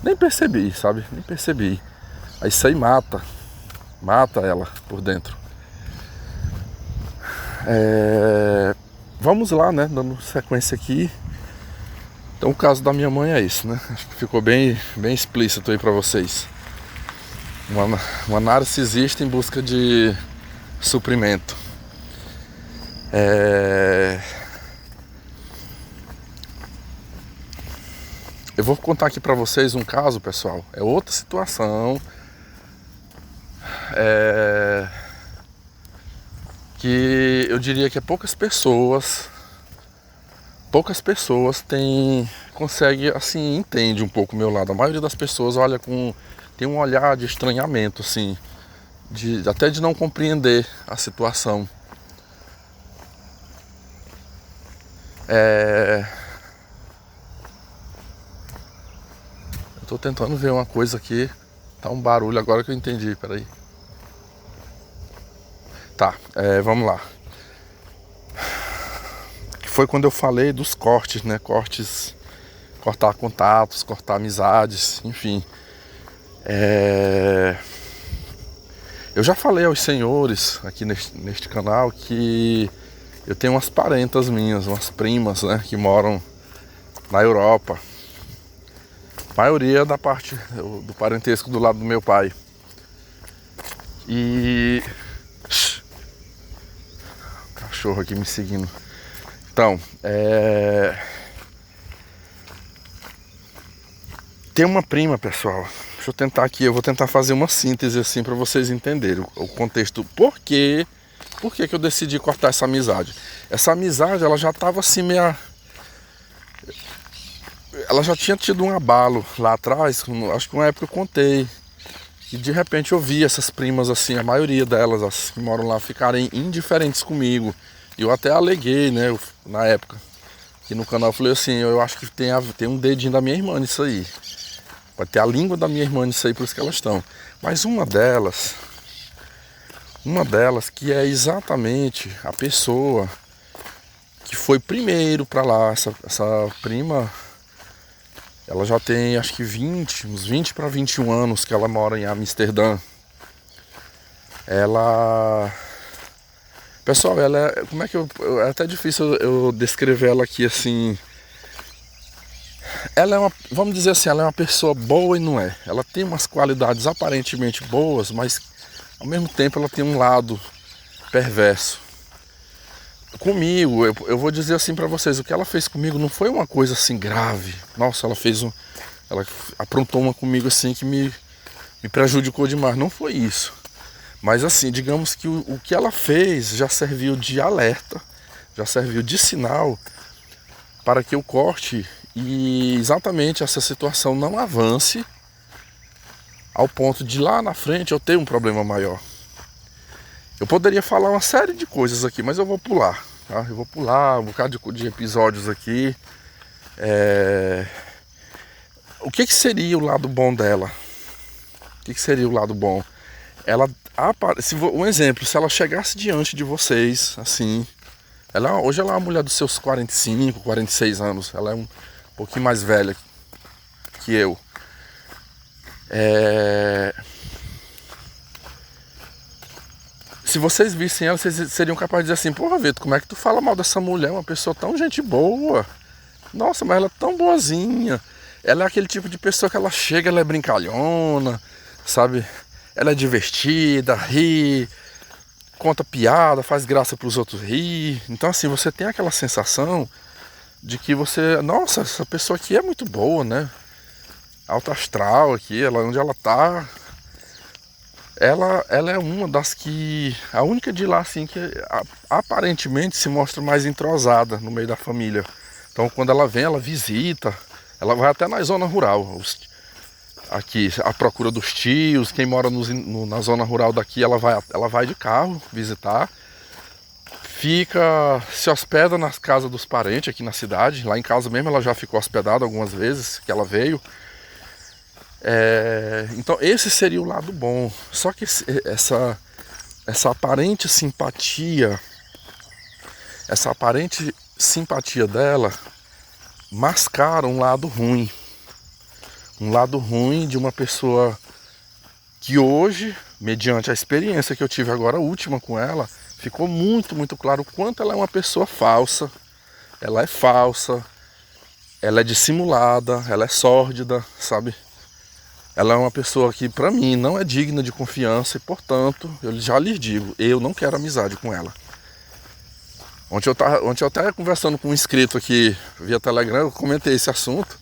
Speaker 1: Nem percebi, sabe? Nem percebi. Aí isso aí mata ela por dentro. Vamos lá, né? Dando sequência aqui. Então o caso da minha mãe é isso, né? Acho que ficou bem explícito aí pra vocês. Uma narcisista em busca de suprimento. Eu vou contar aqui pra vocês um caso, pessoal. É outra situação. Que eu diria que poucas pessoas conseguem, assim, entende um pouco o meu lado. A maioria das pessoas olha tem um olhar de estranhamento, assim, até de não compreender a situação. Eu tô tentando ver uma coisa aqui. Tá um barulho agora que eu entendi, peraí. Tá, vamos lá. Que foi quando eu falei dos cortes, né? Cortar contatos, cortar amizades, enfim. Eu já falei aos senhores aqui neste canal que eu tenho umas parentas minhas, umas primas, né, que moram na Europa. A maioria da parte do parentesco do lado do meu pai. E... o cachorro aqui me seguindo. Então, tem uma prima, pessoal. Deixa eu tentar aqui, eu vou tentar fazer uma síntese assim para vocês entenderem o contexto. Por que eu decidi cortar essa amizade? Essa amizade, ela já estava assim meio... Ela já tinha tido um abalo lá atrás, acho que uma época eu contei. E de repente eu vi essas primas assim, a maioria delas, as que moram lá, ficarem indiferentes comigo. E eu até aleguei, né, na época. Aqui no canal eu falei assim, eu acho que tem um dedinho da minha irmã nisso aí. Pode ter a língua da minha irmã nisso aí, por isso que elas estão. Mas uma delas que é exatamente a pessoa que foi primeiro pra lá, essa prima, ela já tem acho que uns 20 para 21 anos que ela mora em Amsterdã. Pessoal, ela é, como é que é até difícil eu descrever ela aqui assim. Ela é vamos dizer assim, ela é uma pessoa boa e não é. Ela tem umas qualidades aparentemente boas, mas ao mesmo tempo ela tem um lado perverso. Comigo, eu vou dizer assim pra vocês, o que ela fez comigo não foi uma coisa assim grave. Nossa, ela aprontou uma comigo assim que me prejudicou demais. Não foi isso. Mas assim, digamos que o que ela fez já serviu de alerta, já serviu de sinal para que eu corte e exatamente essa situação não avance ao ponto de lá na frente eu ter um problema maior. Eu poderia falar uma série de coisas aqui, mas eu vou pular, tá? Eu vou pular um bocado de episódios aqui. O que seria o lado bom dela? O que seria o lado bom? Um exemplo, se ela chegasse diante de vocês, assim, hoje ela é uma mulher dos seus 45, 46 anos, ela é um pouquinho mais velha que eu. Se vocês vissem ela, vocês seriam capazes de dizer assim, porra, Vitor, como é que tu fala mal dessa mulher? Uma pessoa tão gente boa. Nossa, mas ela é tão boazinha. Ela é aquele tipo de pessoa que ela chega, ela é brincalhona, sabe? Ela é divertida, ri, conta piada, faz graça para os outros rir. Então assim, você tem aquela sensação de que nossa, essa pessoa aqui é muito boa, né? Alta astral aqui, onde ela tá. Ela é uma das que, a única de lá assim que aparentemente se mostra mais entrosada no meio da família. Então quando ela vem, ela visita, ela vai até na zona rural, aqui à procura dos tios. Quem mora na zona rural daqui, ela vai de carro visitar, se hospeda nas casas dos parentes aqui na cidade. Lá em casa mesmo ela já ficou hospedada algumas vezes que ela veio. Então esse seria o lado bom. Só que essa aparente simpatia dela mascara um lado ruim. Um lado ruim de uma pessoa que hoje, mediante a experiência que eu tive agora última com ela, ficou muito, muito claro o quanto ela é uma pessoa falsa. Ela é falsa, ela é dissimulada, ela é sórdida, sabe? Ela é uma pessoa que, pra mim, não é digna de confiança e, portanto, eu já lhes digo, eu não quero amizade com ela. Ontem eu estava conversando com um inscrito aqui via Telegram, eu comentei esse assunto.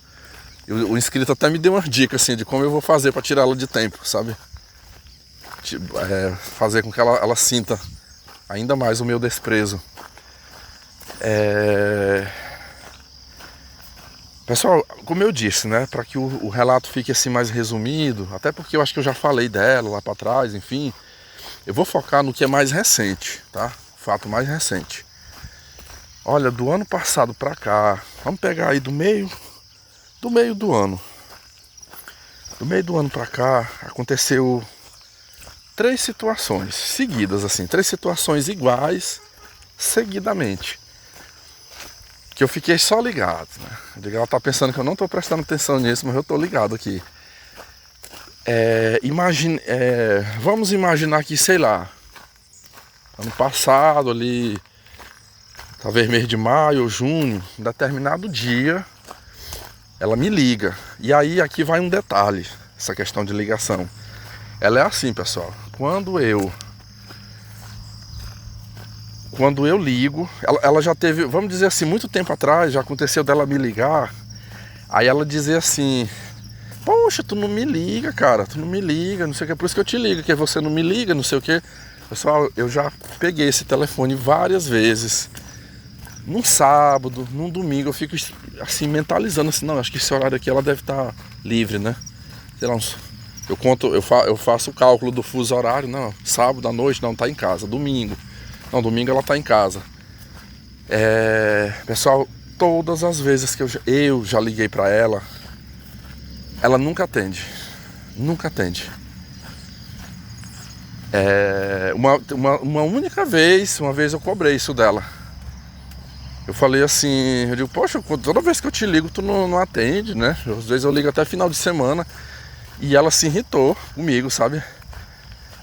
Speaker 1: E o inscrito até me deu umas dicas assim, de como eu vou fazer para tirá-la de tempo, sabe? Fazer com que ela sinta ainda mais o meu desprezo. Pessoal, como eu disse, né, para que o relato fique assim mais resumido, até porque eu acho que eu já falei dela lá para trás, enfim, eu vou focar no que é mais recente, tá? Fato mais recente. Olha, do ano passado para cá, vamos pegar aí do meio do ano. Do meio do ano para cá, aconteceu 3 situações seguidas, assim, 3 situações iguais, seguidamente. Que eu fiquei só ligado, né? Ela tá pensando que eu não tô prestando atenção nisso, mas eu tô ligado aqui. Vamos imaginar que, sei lá, ano passado ali, talvez mês de maio ou junho, em determinado dia, ela me liga. E aí aqui vai um detalhe, essa questão de ligação. Ela é assim, pessoal, quando eu ligo, ela já teve, vamos dizer assim, muito tempo atrás, já aconteceu dela me ligar, aí ela dizer assim, poxa, tu não me liga, cara, tu não me liga, não sei o que, por isso que eu te ligo, que você não me liga, não sei o que. Pessoal, eu já peguei esse telefone várias vezes, num sábado, num domingo, eu fico assim, mentalizando assim, não, acho que esse horário aqui ela deve estar livre, né? Sei lá, eu faço o cálculo do fuso horário, não, sábado à noite, não, tá em casa, domingo ela tá em casa. Pessoal, todas as vezes que eu já liguei pra ela, ela nunca atende. Nunca atende. Uma única vez, uma vez eu cobrei isso dela. Eu falei assim, eu digo, poxa, toda vez que eu te ligo tu não atende, né? Às vezes eu ligo até final de semana. E ela se irritou comigo, sabe?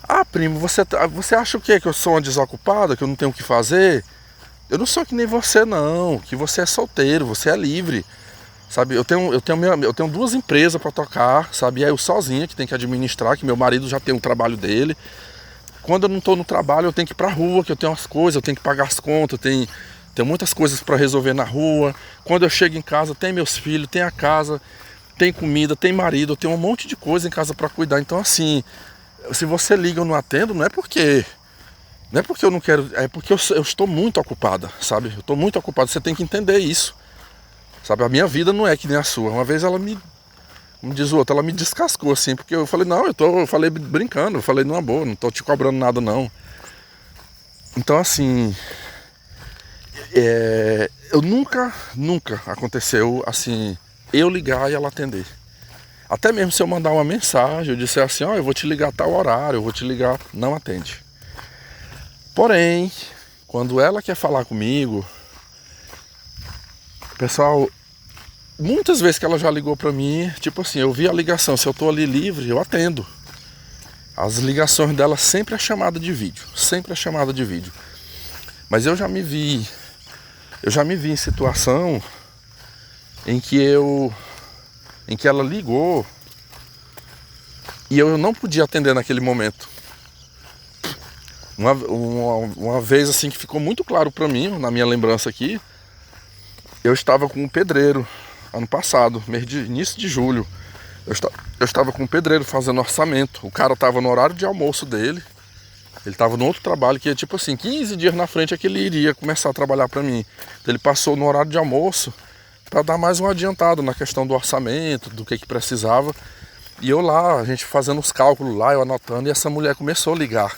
Speaker 1: Ah, primo, você acha o quê? Que eu sou uma desocupada, que eu não tenho o que fazer? Eu não sou que nem você não, que você é solteiro, você é livre. Sabe, eu tenho duas empresas para tocar, sabe? E é eu sozinha que tem que administrar, que meu marido já tem o trabalho dele. Quando eu não estou no trabalho, eu tenho que ir pra rua, que eu tenho as coisas, eu tenho que pagar as contas, tenho muitas coisas para resolver na rua. Quando eu chego em casa, tem meus filhos, tem a casa, tem comida, tem marido, eu tenho um monte de coisa em casa para cuidar. Então assim, se você liga e eu não atendo, não é porque eu não quero, é porque eu estou muito ocupada, sabe? Eu estou muito ocupado, você tem que entender isso. Sabe, a minha vida não é que nem a sua. Uma vez ela como diz o outro, ela me descascou assim, porque eu falei, não, eu falei brincando, eu falei numa boa, não tô te cobrando nada não. Então assim, eu nunca aconteceu assim, eu ligar e ela atender. Até mesmo se eu mandar uma mensagem, eu disser assim, ó, eu vou te ligar a tal horário, eu vou te ligar, não atende. Porém, quando ela quer falar comigo, pessoal, muitas vezes que ela já ligou pra mim, tipo assim, eu vi a ligação, se eu tô ali livre, eu atendo. As ligações dela sempre é chamada de vídeo, sempre é chamada de vídeo. Mas eu já me vi em situação em que ela ligou e eu não podia atender naquele momento. Uma vez assim que ficou muito claro pra mim, na minha lembrança aqui, eu estava com um pedreiro, ano passado, início de julho. Eu estava com um pedreiro fazendo orçamento. O cara estava no horário de almoço dele. Ele estava no outro trabalho que é tipo assim, 15 dias na frente é que ele iria começar a trabalhar para mim. Então ele passou no horário de almoço para dar mais um adiantado na questão do orçamento, do que precisava. E eu lá, a gente fazendo os cálculos lá, eu anotando, e essa mulher começou a ligar.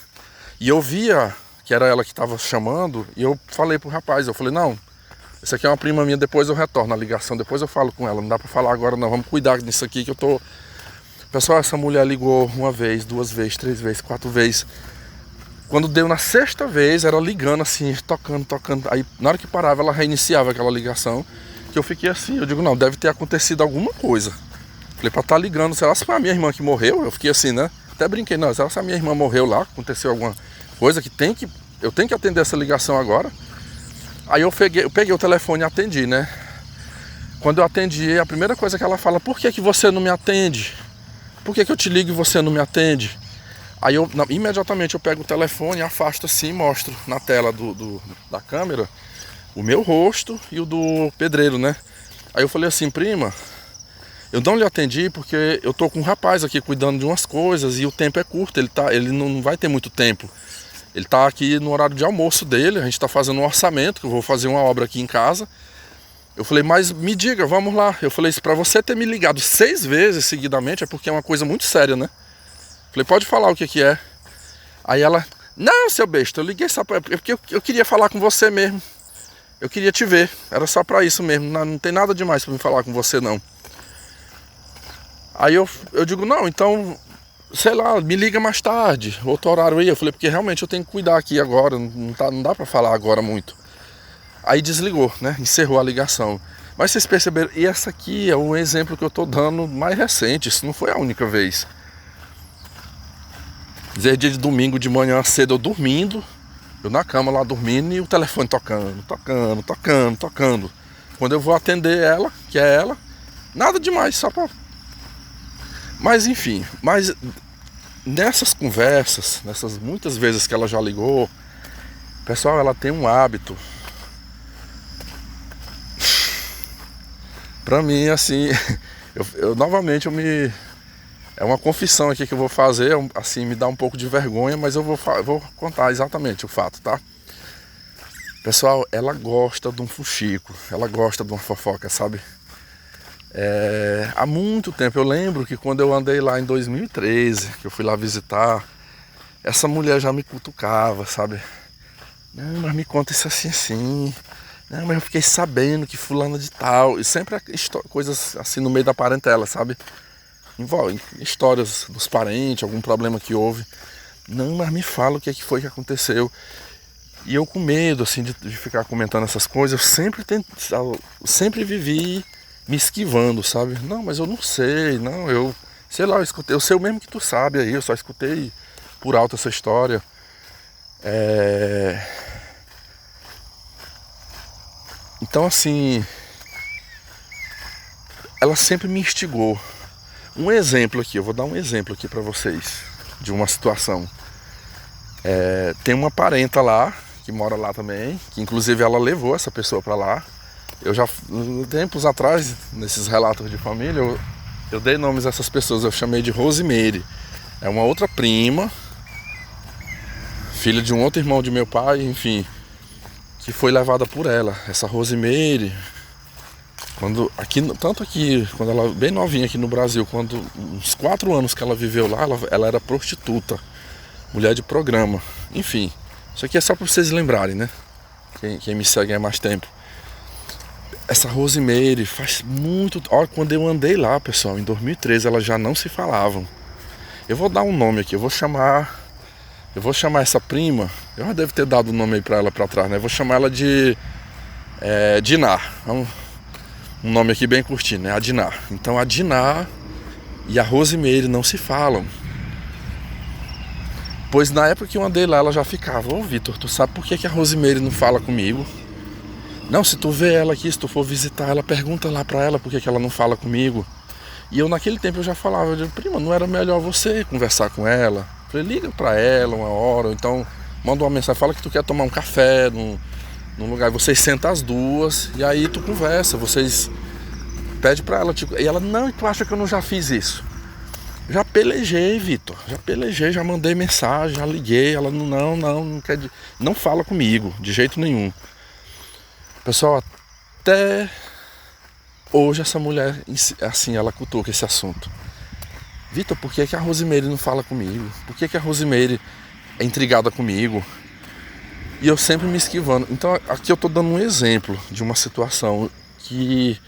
Speaker 1: E eu via que era ela que estava chamando, e eu falei pro rapaz, eu falei, não, essa aqui é uma prima minha, depois eu retorno a ligação, depois eu falo com ela, não dá pra falar agora não, vamos cuidar disso aqui que eu tô... Pessoal, essa mulher ligou uma vez, duas vezes, três vezes, quatro vezes. Quando deu na sexta vez, era ligando assim, tocando. Aí na hora que parava, ela reiniciava aquela ligação, que eu fiquei assim, eu digo, não, deve ter acontecido alguma coisa. Falei, pra estar ligando, será que foi a minha irmã que morreu? Eu fiquei assim, né? Até brinquei, não, será que a minha irmã morreu lá, aconteceu alguma coisa eu tenho que atender essa ligação agora? Aí eu peguei o telefone e atendi, né? Quando eu atendi, a primeira coisa que ela fala, por que você não me atende? Por que eu te ligo e você não me atende? Aí imediatamente eu pego o telefone, afasto assim, mostro na tela da câmera o meu rosto e o do pedreiro, né? Aí eu falei assim, prima, eu não lhe atendi porque eu tô com um rapaz aqui cuidando de umas coisas e o tempo é curto, ele não vai ter muito tempo. Ele tá aqui no horário de almoço dele, a gente tá fazendo um orçamento, que eu vou fazer uma obra aqui em casa. Eu falei, mas me diga, vamos lá. Eu falei, pra você ter me ligado 6 vezes seguidamente é porque é uma coisa muito séria, né? Eu falei, pode falar o que é. Aí ela, não, seu besta, eu liguei só porque eu queria falar com você mesmo. Eu queria te ver, era só pra isso mesmo, não tem nada demais pra me falar com você não. Aí eu digo, não, então... sei lá, me liga mais tarde, outro horário aí. Eu falei, porque realmente eu tenho que cuidar aqui agora, não dá pra falar agora muito. Aí desligou, né, encerrou a ligação. Mas vocês perceberam, e essa aqui é um exemplo que eu tô dando mais recente, isso não foi a única vez. Dia de domingo de manhã cedo eu dormindo, eu na cama lá dormindo e o telefone tocando. Quando eu vou atender ela, que é ela, nada demais, só pra... Mas enfim, nessas conversas, nessas muitas vezes que ela já ligou, pessoal, ela tem um hábito. Pra mim, assim, novamente é uma confissão aqui que eu vou fazer, assim, me dá um pouco de vergonha, mas eu vou contar exatamente o fato, tá? Pessoal, ela gosta de um fuxico, ela gosta de uma fofoca, sabe? Há muito tempo, eu lembro que quando eu andei lá em 2013, que eu fui lá visitar, essa mulher já me cutucava, sabe? Não, mas me conta isso assim. Não, mas eu fiquei sabendo que fulana de tal. E sempre coisas assim no meio da parentela, sabe? envolve histórias dos parentes, algum problema que houve. Não, mas me fala o que foi que aconteceu. E eu com medo, assim, de ficar comentando essas coisas, eu sempre vivi me esquivando, sabe? Não, mas eu não sei, não, eu... Sei lá, eu sei o mesmo que tu sabe aí, eu só escutei por alto essa história. Então, assim, ela sempre me instigou. Um exemplo aqui, eu vou dar um exemplo aqui pra vocês de uma situação. Tem uma parenta lá, que mora lá também, que inclusive ela levou essa pessoa pra lá. Eu já, tempos atrás, nesses relatos de família, eu dei nomes a essas pessoas, eu chamei de Rosemary. É uma outra prima, filha de um outro irmão de meu pai, enfim, que foi levada por ela. Essa Rosemary, quando ela bem novinha aqui no Brasil, quando uns 4 anos que ela viveu lá, ela era prostituta, mulher de programa, enfim. Isso aqui é só para vocês lembrarem, né? Quem me segue há mais tempo. Essa Rosemary faz muito... Olha, quando eu andei lá, pessoal, em 2013, elas já não se falavam. Eu vou dar um nome aqui, eu vou chamar essa prima. Eu já devo ter dado o nome aí pra ela pra trás, né? Eu vou chamar ela de Dinar. Um nome aqui bem curtinho, né? A Dinar. Então a Dinar e a Rosemary não se falam. Pois na época que eu andei lá, ela já ficava: ô Vitor, tu sabe por que a Rosemary não fala comigo? Não, se tu vê ela aqui, se tu for visitar ela, pergunta lá pra ela por que ela não fala comigo. E eu naquele tempo eu já falava, eu digo, prima, não era melhor você conversar com ela? Eu falei, liga pra ela uma hora, ou então manda uma mensagem, fala que tu quer tomar um café num lugar, vocês sentam as duas, e aí tu conversa, vocês pede pra ela, e ela, não, e tu acha que eu não já fiz isso? Já pelejei, Vitor, já mandei mensagem, já liguei, ela não quer, não fala comigo, de jeito nenhum. Pessoal, até hoje essa mulher, assim, ela cutuca esse assunto. Vitor, por que a Rosemary não fala comigo? Por que a Rosemary é intrigada comigo? E eu sempre me esquivando. Então aqui eu tô dando um exemplo de uma situação que,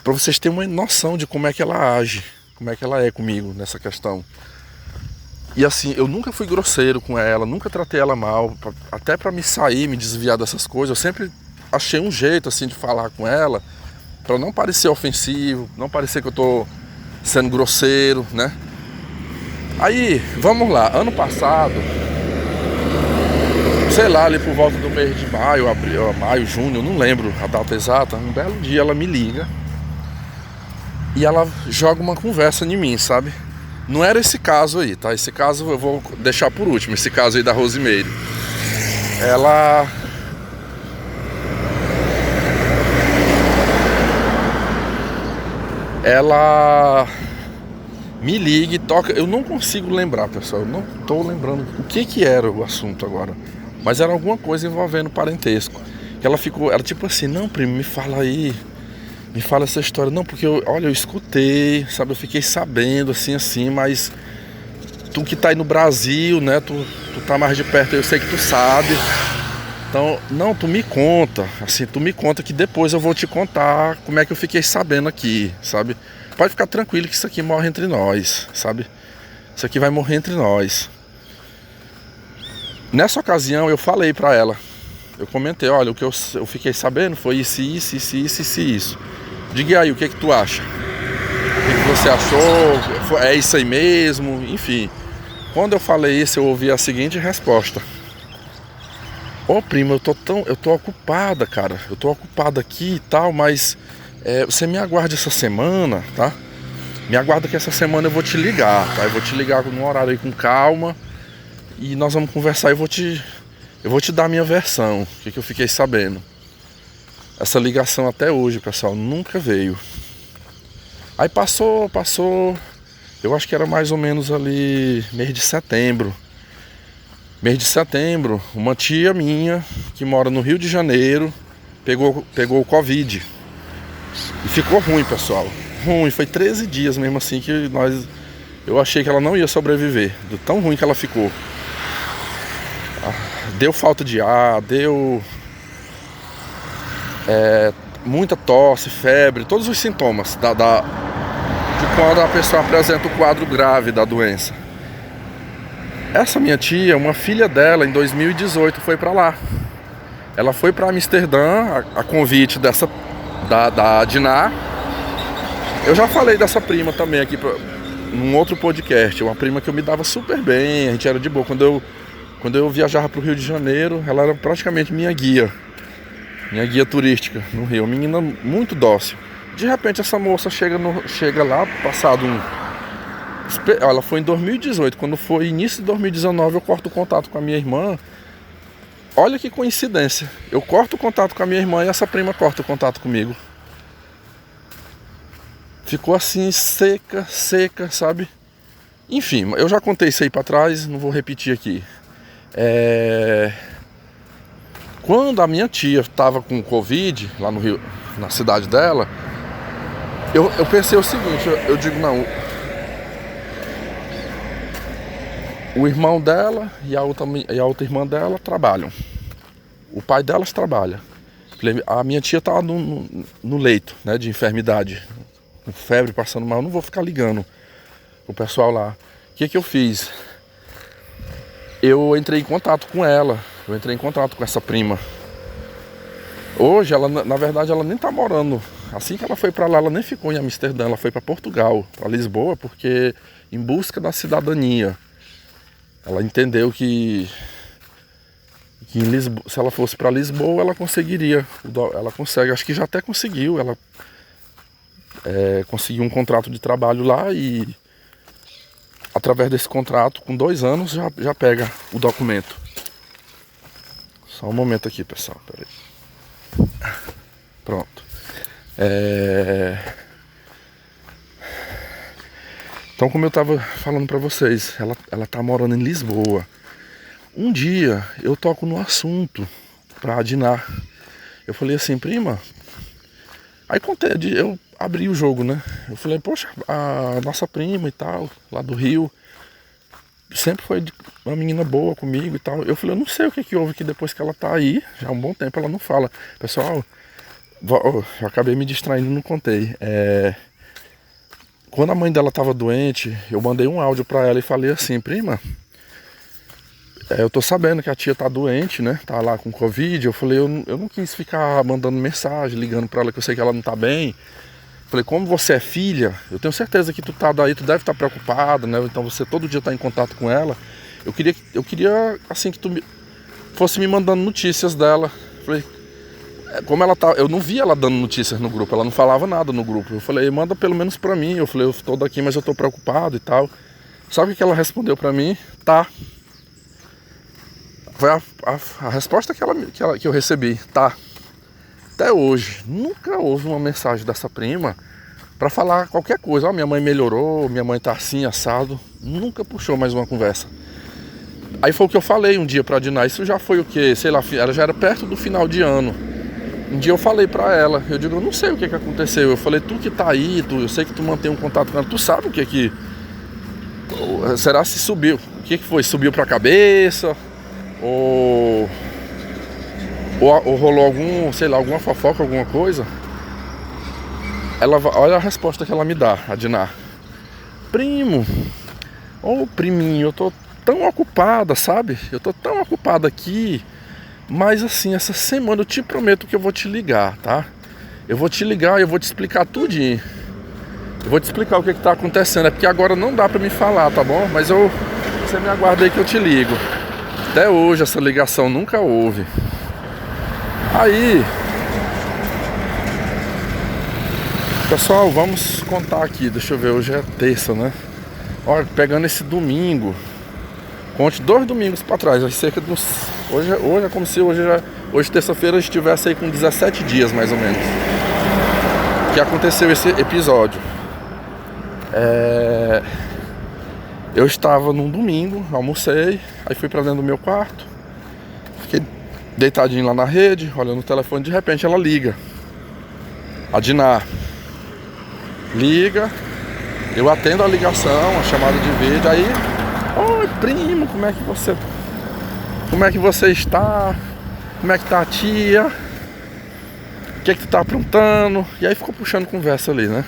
Speaker 1: para vocês terem uma noção de como é que ela age, como é que ela é comigo nessa questão. E assim, eu nunca fui grosseiro com ela, nunca tratei ela mal, até pra me sair, me desviar dessas coisas. Eu sempre achei um jeito assim de falar com ela, pra não parecer ofensivo, não parecer que eu tô sendo grosseiro, né? Aí, vamos lá, ano passado, sei lá, ali por volta do mês de maio, abril, maio, junho, não lembro a data exata, um belo dia ela me liga e ela joga uma conversa em mim, sabe? Não era esse caso aí, tá? Esse caso eu vou deixar por último, esse caso aí da Rosemary. Ela me liga e toca. Eu não consigo lembrar, pessoal. Eu não tô lembrando o que era o assunto agora. Mas era alguma coisa envolvendo parentesco. Que ela tipo assim, não, primo, me fala aí. Me fala essa história. Não, porque eu escutei, sabe? Eu fiquei sabendo, assim, mas tu que tá aí no Brasil, né? Tu tá mais de perto, eu sei que tu sabe. Então, não, tu me conta. Assim, tu me conta que depois eu vou te contar como é que eu fiquei sabendo aqui, sabe? Pode ficar tranquilo que isso aqui morre entre nós, sabe? Isso aqui vai morrer entre nós. Nessa ocasião eu falei pra ela. Eu comentei, olha, o que eu fiquei sabendo foi isso. Diga aí, o que tu acha? O que você achou? É isso aí mesmo? Enfim. Quando eu falei isso, eu ouvi a seguinte resposta. Ô prima, eu tô ocupada, cara. Eu tô ocupada aqui e tal, mas você me aguarde essa semana, tá? Me aguarda que essa semana eu vou te ligar, tá? Eu vou te ligar num horário aí com calma e nós vamos conversar e eu vou te dar a minha versão, o que eu fiquei sabendo. Essa ligação até hoje, pessoal, nunca veio. Aí passou, eu acho que era mais ou menos ali mês de setembro. Mês de setembro, uma tia minha, que mora no Rio de Janeiro, pegou o Covid. E ficou ruim, pessoal. Ruim, foi 13 dias mesmo assim que eu achei que ela não ia sobreviver, do tão ruim que ela ficou. Deu falta de ar, deu muita tosse, febre, todos os sintomas de quando a pessoa apresenta o quadro grave da doença. Essa minha tia, uma filha dela, em 2018, foi para lá. Ela foi para Amsterdã, a convite da Diná. Eu já falei dessa prima também aqui num outro podcast. Uma prima que eu me dava super bem, a gente era de boa. Quando eu viajava para o Rio de Janeiro, ela era praticamente minha guia turística no Rio. Uma menina muito dócil. De repente essa moça chega lá, passado ela foi em 2018, quando foi início de 2019 eu corto o contato com a minha irmã. Olha que coincidência, eu corto o contato com a minha irmã e essa prima corta o contato comigo. Ficou assim, seca, sabe? Enfim, eu já contei isso aí pra trás, não vou repetir aqui. Quando a minha tia estava com Covid lá no Rio, na cidade dela, eu pensei o seguinte, eu digo, não, o irmão dela e a outra irmã dela trabalham. O pai delas trabalha. A minha tia estava no leito, né, de enfermidade, com febre, passando mal. Eu não vou ficar ligando o pessoal lá. O que eu fiz? Eu entrei em contato com ela. Eu entrei em contato com essa prima. Hoje, ela, na verdade, ela nem tá morando. Assim que ela foi para lá, ela nem ficou em Amsterdã. Ela foi para Portugal, para Lisboa, porque em busca da cidadania. Ela entendeu que em Lisboa, se ela fosse para Lisboa, ela conseguiria. Ela consegue, acho que já até conseguiu. Ela conseguiu um contrato de trabalho lá e através desse contrato, com 2 anos, já pega o documento. Só um momento aqui, pessoal. Peraí. Pronto. Então, como eu tava falando pra vocês, ela tá morando em Lisboa. Um dia eu toco no assunto pra Diná. Eu falei assim, prima. Aí eu abri o jogo, né? Eu falei, poxa, a nossa prima e tal, lá do Rio, sempre foi uma menina boa comigo e tal. Eu falei, eu não sei o que houve, que depois que ela tá aí, já há um bom tempo ela não fala. Pessoal, eu acabei me distraindo e não contei. Quando a mãe dela tava doente, eu mandei um áudio pra ela e falei assim, prima, eu tô sabendo que a tia tá doente, né? Tá lá com Covid. Eu falei, eu não quis ficar mandando mensagem, ligando pra ela, que eu sei que ela não tá bem. Falei, como você é filha, eu tenho certeza que tu tá daí, tu deve estar preocupada, né? Então você todo dia tá em contato com ela. Eu queria assim, que tu fosse me mandando notícias dela. Falei, como ela tá, eu não vi ela dando notícias no grupo, ela não falava nada no grupo. Eu falei, manda pelo menos pra mim. Eu falei, eu tô daqui, mas eu tô preocupado e tal. Sabe o que ela respondeu pra mim? Tá. Foi a resposta que eu recebi, tá. Até hoje, nunca houve uma mensagem dessa prima pra falar qualquer coisa. Minha mãe melhorou, minha mãe tá assim, assado. Nunca puxou mais uma conversa. Aí foi o que eu falei um dia pra Diná. Isso já foi o quê? Sei lá, ela já era perto do final de ano. Um dia eu falei pra ela, eu digo, eu não sei o que aconteceu. Eu falei, tu que tá aí, eu sei que tu mantém um contato com ela. Tu sabe o que será se subiu? O que foi? Subiu pra cabeça? Ou rolou alguma fofoca, alguma coisa? Olha a resposta que ela me dá, a Diná. Primo, priminho, eu tô tão ocupada, sabe? Eu tô tão ocupada aqui. Mas assim, essa semana eu te prometo que eu vou te ligar, tá? Eu vou te ligar e eu vou te explicar tudinho. Eu vou te explicar o que tá acontecendo. É porque agora não dá pra me falar, tá bom? Mas você me aguarda aí que eu te ligo. Até hoje essa ligação nunca houve. Aí, pessoal, vamos contar aqui. Deixa eu ver, hoje é terça, né? Olha, pegando esse domingo, conte 2 domingos pra trás, cerca de uns... Hoje é como se hoje terça-feira estivesse aí com 17 dias mais ou menos que aconteceu esse episódio. Eu estava num domingo, almocei, aí fui pra dentro do meu quarto, fiquei deitadinho lá na rede, olhando o telefone. De repente ela liga, a Diná liga, eu atendo a ligação, a chamada de vídeo. Aí, oi primo, como é que você está? Como é que tá a tia? O que é que tu tá aprontando? E aí ficou puxando conversa ali, né?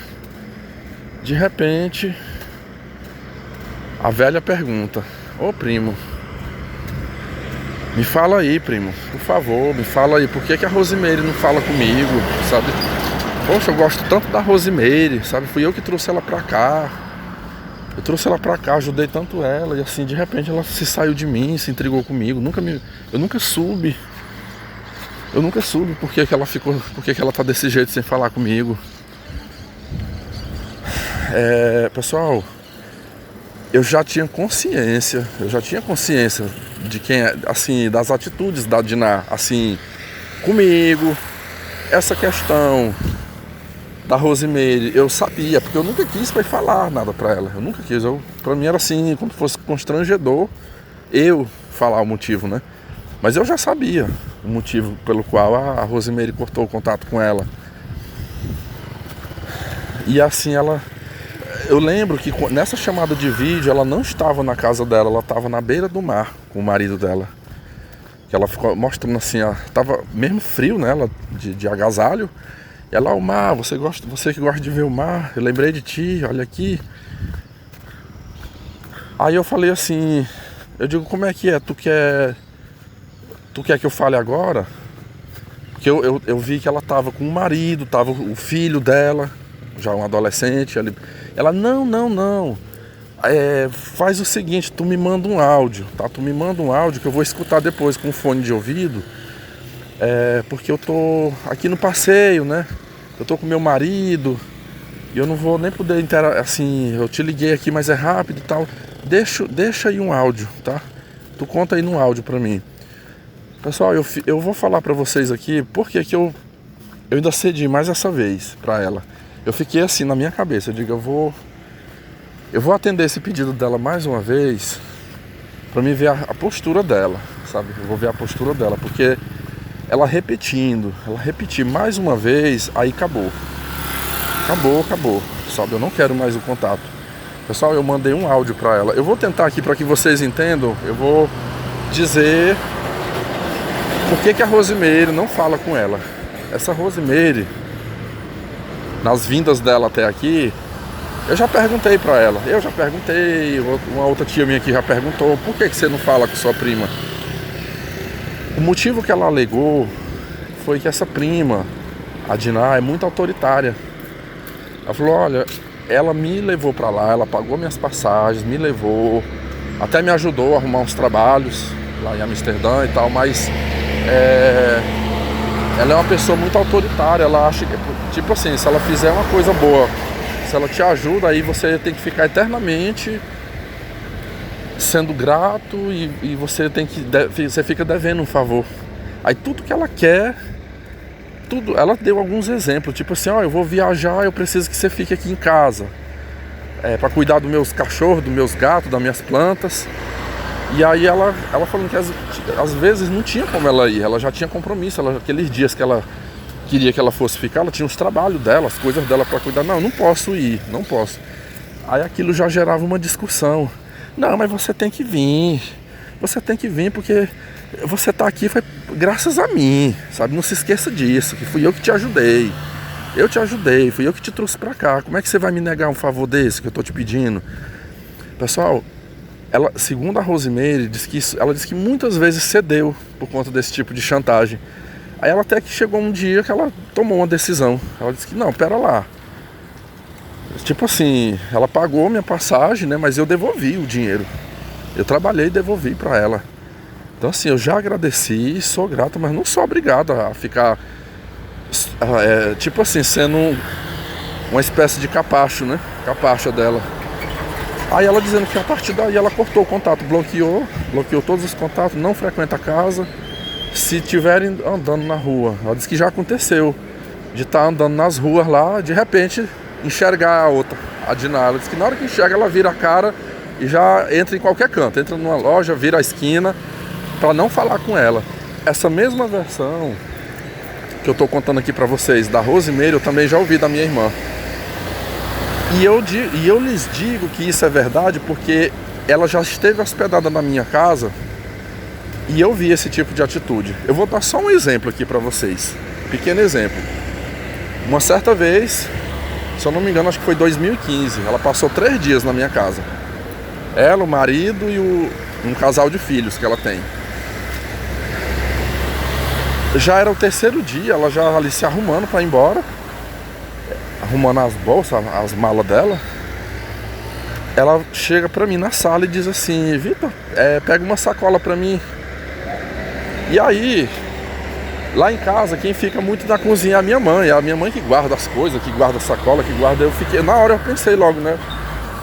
Speaker 1: De repente, a velha pergunta: ô primo, me fala aí, primo, por favor, me fala aí, por que a Rosimeire não fala comigo, sabe? Poxa, eu gosto tanto da Rosimeire, sabe? Fui eu que trouxe ela pra cá. Eu trouxe ela pra cá, ajudei tanto ela. E assim, de repente ela se saiu de mim, se intrigou comigo. Eu nunca soube. Eu nunca soube por que ela ficou, por que ela tá desse jeito sem falar comigo. Pessoal, eu já tinha consciência de quem é, assim, das atitudes da Diná, assim, comigo. Essa questão da Rosimeire, eu sabia, porque eu nunca quis falar nada pra ela. Eu nunca quis. Pra mim era assim, como se fosse constrangedor eu falar o motivo, né? Mas eu já sabia o motivo pelo qual a Rosimeire cortou o contato com ela. E assim, eu lembro que nessa chamada de vídeo, ela não estava na casa dela, ela estava na beira do mar com o marido dela. Que ela ficou mostrando assim, tava mesmo frio nela, de agasalho. E ela, o mar, você que gosta de ver o mar, eu lembrei de ti, olha aqui. Aí eu falei assim, eu digo, como é que é? Tu quer que eu fale agora? Porque eu vi que ela tava com o marido, tava o filho dela, já um adolescente. Ela, não. Faz o seguinte, tu me manda um áudio, tá? Tu me manda um áudio que eu vou escutar depois com fone de ouvido. Porque eu tô aqui no passeio, né? Eu tô com meu marido e eu não vou nem poder assim, eu te liguei aqui, mas é rápido e tal. Deixa aí um áudio, tá? Tu conta aí no áudio pra mim. Pessoal, eu vou falar pra vocês aqui porque que eu ainda cedi mais essa vez pra ela. Eu fiquei assim na minha cabeça, eu digo, eu vou atender esse pedido dela mais uma vez pra me ver a postura dela, sabe? Eu vou ver a postura dela, porque ela repetir mais uma vez, aí acabou, sabe? Eu não quero mais o contato. Pessoal, eu mandei um áudio pra ela. Eu vou tentar aqui pra que vocês entendam. Eu vou dizer por que a Rosimeire não fala com ela. Essa Rosimeire, nas vindas dela até aqui, eu já perguntei pra ela. Uma outra tia minha aqui já perguntou: por que você não fala com sua prima? O motivo que ela alegou foi que essa prima, a Diná, é muito autoritária. Ela falou, olha, ela me levou pra lá, ela pagou minhas passagens, me levou, até me ajudou a arrumar uns trabalhos lá em Amsterdã e tal, mas ela é uma pessoa muito autoritária. Ela acha que, tipo assim, se ela fizer uma coisa boa, se ela te ajuda, aí você tem que ficar eternamente sendo grato e você fica devendo um favor. Aí tudo que ela quer, ela deu alguns exemplos, tipo assim, eu vou viajar, eu preciso que você fique aqui em casa, para cuidar dos meus cachorros, dos meus gatos, das minhas plantas. E aí ela falando que às vezes não tinha como ela ir, ela já tinha compromisso, aqueles dias que ela queria que ela fosse ficar, ela tinha os trabalhos dela, as coisas dela para cuidar. Não posso ir, não posso. Aí aquilo já gerava uma discussão. Não, mas você tem que vir porque você tá aqui foi graças a mim, sabe? Não se esqueça disso, que fui eu que te ajudei. Eu te ajudei, fui eu que te trouxe pra cá. Como é que você vai me negar um favor desse que eu tô te pedindo? Pessoal, ela, segundo a Rosimeire, ela disse que muitas vezes cedeu por conta desse tipo de chantagem. Aí ela até que chegou um dia que ela tomou uma decisão. Ela disse que não, pera lá. Tipo assim, ela pagou minha passagem, né? Mas eu devolvi o dinheiro. Eu trabalhei e devolvi pra ela. Então assim, eu já agradeci, sou grato, mas não sou obrigado a ficar tipo assim, sendo uma espécie de capacho, né? Capacha dela. Aí ela dizendo que a partir daí ela cortou o contato, bloqueou todos os contatos, não frequenta a casa. Se estiverem andando na rua, ela disse que já aconteceu de estar andando nas ruas lá, de repente enxergar a outra, a Diná. Ela disse que na hora que enxerga ela vira a cara e já entra em qualquer canto, entra numa loja, vira a esquina, para não falar com ela. Essa mesma versão que eu tô contando aqui para vocês da Rosimeire, eu também já ouvi da minha irmã. E eu lhes digo que isso é verdade porque ela já esteve hospedada na minha casa e eu vi esse tipo de atitude. Eu vou dar só um exemplo aqui para vocês, pequeno exemplo. Uma certa vez Se eu não me engano, acho que foi 2015. Ela passou 3 dias na minha casa. Ela, o marido e um casal de filhos que ela tem. Já era o 3º dia, ela já ali se arrumando pra ir embora, arrumando as bolsas, as malas dela. Ela chega pra mim na sala e diz assim: Vitor, pega uma sacola pra mim. E aí, lá em casa, quem fica muito na cozinha é a minha mãe. É a minha mãe que guarda as coisas, que guarda a sacola, que guarda. Eu fiquei, na hora eu pensei logo, né?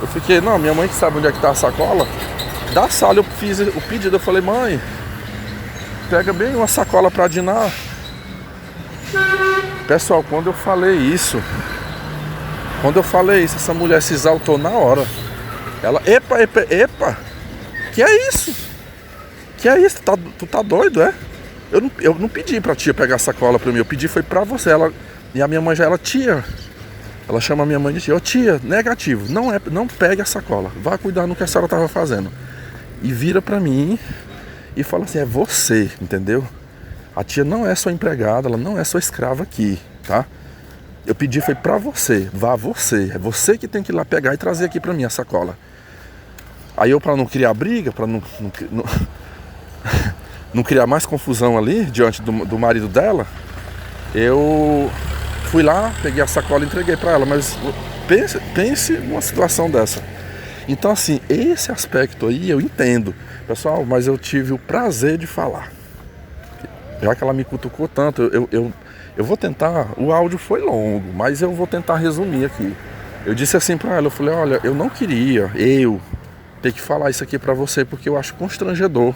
Speaker 1: Eu fiquei, não, minha mãe que sabe onde é que tá a sacola. Da sala eu fiz o pedido, eu falei: mãe, pega bem uma sacola pra Diná. Pessoal, quando eu falei isso, essa mulher se exaltou na hora. Ela, epa, que é isso? Que é isso? Tu tá doido, é? Eu não pedi pra tia pegar a sacola pra mim, eu pedi foi pra você. E a minha mãe já, tia. Ela chama a minha mãe de tia. Ô tia, negativo, não pegue a sacola. Vá cuidar no que a senhora tava fazendo. E vira pra mim e fala assim: é você, entendeu? A tia não é sua empregada, ela não é sua escrava aqui, tá? Eu pedi foi pra você, vá você. É você que tem que ir lá pegar e trazer aqui pra mim a sacola. Aí eu, pra não criar briga, pra não criar mais confusão ali diante do marido dela, eu fui lá, peguei a sacola e entreguei pra ela. Mas pense numa situação dessa. Então assim, esse aspecto aí eu entendo, pessoal, mas eu tive o prazer de falar. Já que ela me cutucou tanto, eu vou tentar, o áudio foi longo, mas eu vou tentar resumir aqui. Eu disse assim pra ela, eu falei: olha, eu não queria, ter que falar isso aqui pra você, porque eu acho constrangedor.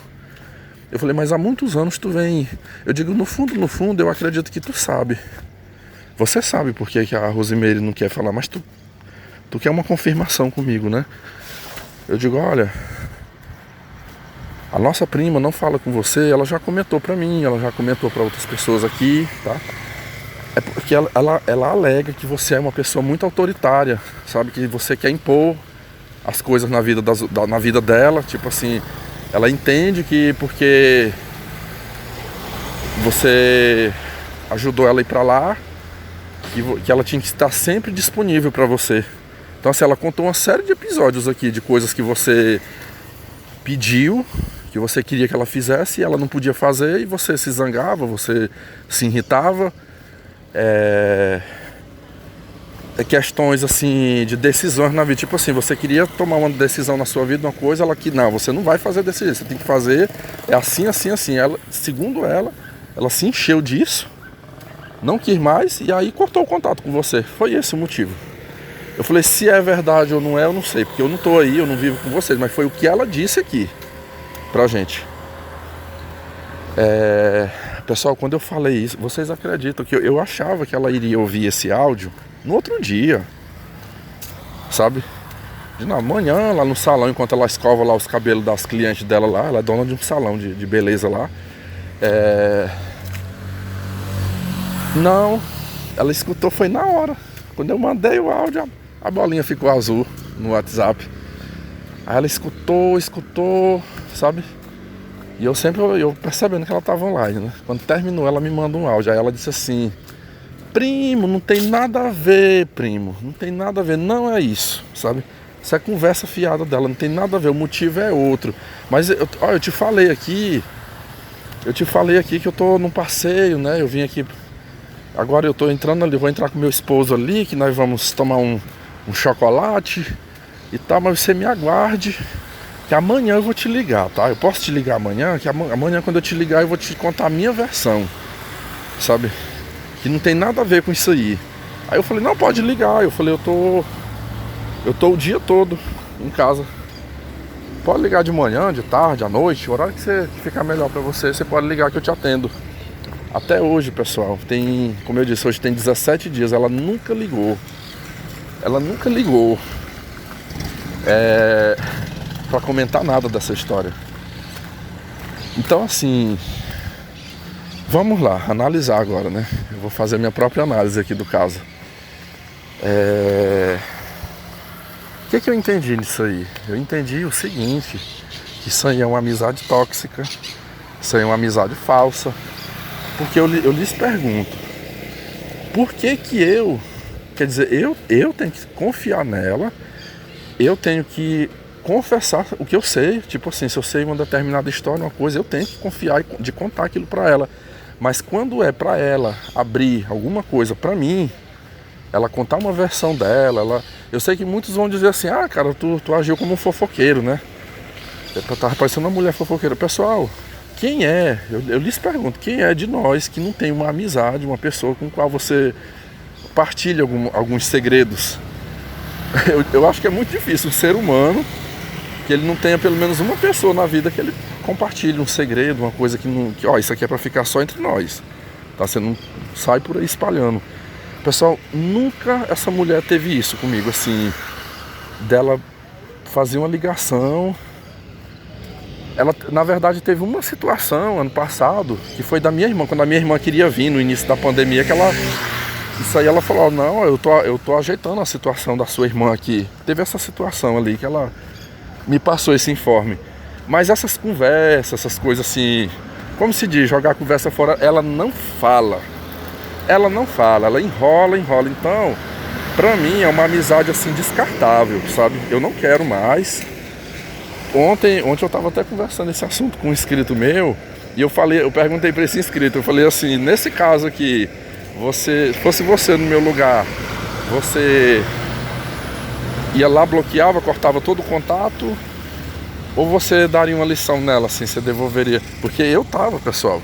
Speaker 1: Eu falei: mas há muitos anos tu vem. Eu digo, no fundo, eu acredito que tu sabe. Você sabe por que a Rosimeire não quer falar, mas tu quer uma confirmação comigo, né? Eu digo: olha, a nossa prima não fala com você, ela já comentou pra mim, ela já comentou pra outras pessoas aqui, tá? É porque ela alega que você é uma pessoa muito autoritária, sabe? Que você quer impor as coisas na vida dela, tipo assim, ela entende que porque você ajudou ela a ir pra lá, que ela tinha que estar sempre disponível pra você. Então assim, ela contou uma série de episódios aqui, de coisas que você pediu, que você queria que ela fizesse e ela não podia fazer, e você se zangava, você se irritava. Questões assim de decisões na vida, tipo assim, você queria tomar uma decisão na sua vida, uma coisa, ela que não, você não vai fazer desse jeito, você tem que fazer assim. Ela, segundo ela se encheu disso, não quis mais e aí cortou o contato com você. Foi esse o motivo. Eu falei: se é verdade ou não é, eu não sei, porque eu não tô aí, eu não vivo com vocês, mas foi o que ela disse aqui pra gente. Pessoal, quando eu falei isso, vocês acreditam que eu achava que ela iria ouvir esse áudio no outro dia, sabe? Na manhã, lá no salão, enquanto ela escova lá os cabelos das clientes dela lá, ela é dona de um salão de beleza lá. Não, ela escutou, foi na hora. Quando eu mandei o áudio, a bolinha ficou azul no WhatsApp. Aí ela escutou, sabe? E eu percebendo que ela estava online, né? Quando terminou, ela me manda um áudio. Aí ela disse assim: primo, não tem nada a ver, primo. Não tem nada a ver, não é isso, sabe? Isso é conversa fiada dela, não tem nada a ver, o motivo é outro. Mas, eu te falei aqui que eu tô num passeio, né? Eu vim aqui, agora eu tô entrando ali, vou entrar com meu esposo ali, que nós vamos tomar um chocolate e tal, mas você me aguarde, que amanhã eu vou te ligar, tá? Eu posso te ligar amanhã, que amanhã quando eu te ligar eu vou te contar a minha versão, sabe? Que não tem nada a ver com isso aí. Aí eu falei: não, pode ligar. Eu falei: eu tô o dia todo em casa. Pode ligar de manhã, de tarde, à noite, o horário que ficar melhor pra você, você pode ligar que eu te atendo. Até hoje, pessoal, como eu disse, hoje tem 17 dias, ela nunca ligou. Pra comentar nada dessa história. Então assim, vamos lá, analisar agora, né? Eu vou fazer a minha própria análise aqui do caso. O que eu entendi nisso aí? Eu entendi o seguinte, que isso aí é uma amizade tóxica, isso aí é uma amizade falsa. Porque eu lhes pergunto, por que eu quer dizer, eu tenho que confiar nela, eu tenho que confessar o que eu sei. Tipo assim, se eu sei uma determinada história, uma coisa, eu tenho que confiar de contar aquilo pra ela. Mas quando é pra ela abrir alguma coisa pra mim, ela contar uma versão dela, eu sei que muitos vão dizer assim, ah, cara, tu agiu como um fofoqueiro, né? Tava parecendo uma mulher fofoqueira. Pessoal, quem é? Eu lhes pergunto, quem é de nós que não tem uma amizade, uma pessoa com a qual você partilha alguns segredos? Eu acho que é muito difícil um ser humano que ele não tenha pelo menos uma pessoa na vida que ele compartilhe um segredo, uma coisa que não... ó, isso aqui é pra ficar só entre nós, tá? Você não sai por aí espalhando. Pessoal, nunca essa mulher teve isso comigo, assim, dela fazer uma ligação. Ela, na verdade, teve uma situação ano passado, que foi da minha irmã, quando a minha irmã queria vir no início da pandemia, que ela... Isso aí ela falou, não, eu tô ajeitando a situação da sua irmã aqui. Teve essa situação ali que ela me passou esse informe. Mas essas conversas, essas coisas assim, como se diz, jogar a conversa fora, ela não fala. Ela não fala, ela enrola. Então, pra mim é uma amizade assim descartável, sabe? Eu não quero mais. Ontem eu tava até conversando esse assunto com um inscrito meu, e eu perguntei pra esse inscrito, eu falei assim, nesse caso aqui, fosse você no meu lugar, você ia lá, bloqueava, cortava todo o contato, ou você daria uma lição nela, assim, você devolveria? Porque eu tava, pessoal.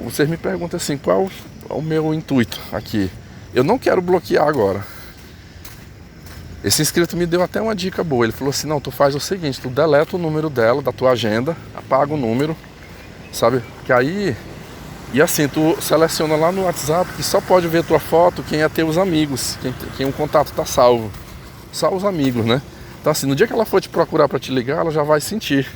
Speaker 1: Vocês me perguntam assim, qual é o meu intuito aqui? Eu não quero bloquear agora. Esse inscrito me deu até uma dica boa. Ele falou assim, não, tu faz o seguinte, tu deleta o número dela, da tua agenda, apaga o número, sabe? Que aí... E assim, tu seleciona lá no WhatsApp que só pode ver tua foto quem é teus amigos, quem o contato tá salvo. Só os amigos, né? Então assim, no dia que ela for te procurar pra te ligar, ela já vai sentir.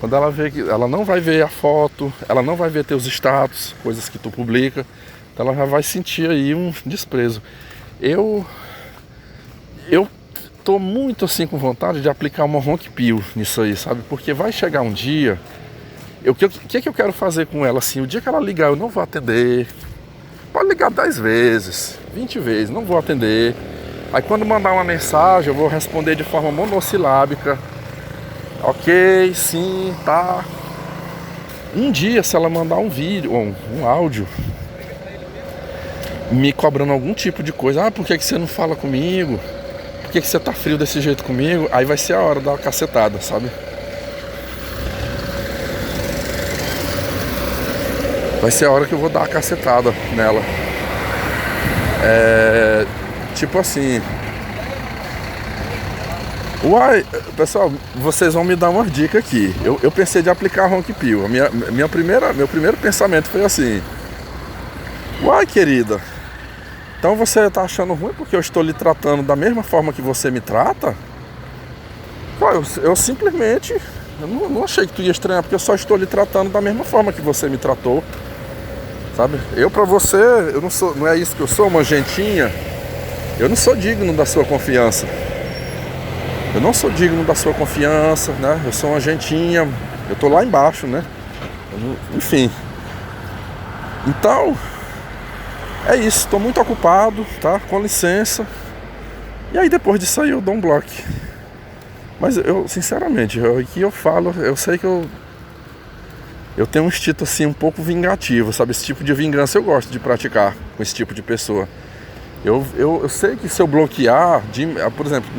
Speaker 1: Quando ela vê que ela não vai ver a foto, ela não vai ver teus status, coisas que tu publica, então ela já vai sentir aí um desprezo. Eu tô muito assim com vontade de aplicar uma ronquipio nisso aí, sabe? Porque vai chegar um dia... O que eu quero fazer com ela assim? O dia que ela ligar, eu não vou atender. Pode ligar 10 vezes, 20 vezes, não vou atender. Aí quando mandar uma mensagem, eu vou responder de forma monossilábica. Ok, sim, tá. Um dia, se ela mandar um vídeo ou um áudio me cobrando algum tipo de coisa, ah, por que você não fala comigo? Por que você tá frio desse jeito comigo? Aí vai ser a hora da cacetada, sabe? Vai ser a hora que eu vou dar a cacetada nela. Tipo assim... Uai, pessoal, vocês vão me dar uma dica aqui. Eu pensei de aplicar a ronquipio. Meu primeiro pensamento foi assim: uai, querida, então você tá achando ruim porque eu estou lhe tratando da mesma forma que você me trata? Eu simplesmente... Eu não achei que tu ia estranhar, porque eu só estou lhe tratando da mesma forma que você me tratou. Sabe? Eu pra você, não é isso que eu sou, uma gentinha. Eu não sou digno da sua confiança. Eu não sou digno da sua confiança, né? Eu sou uma gentinha, eu tô lá embaixo, né? Enfim. Então, é isso, tô muito ocupado, tá? Com licença. E aí depois disso aí eu dou um bloco. Mas eu, sinceramente, aqui eu falo, eu sei que eu tenho um instinto assim um pouco vingativo, sabe? Esse tipo de vingança eu gosto de praticar com esse tipo de pessoa. Eu sei que se eu bloquear, por exemplo,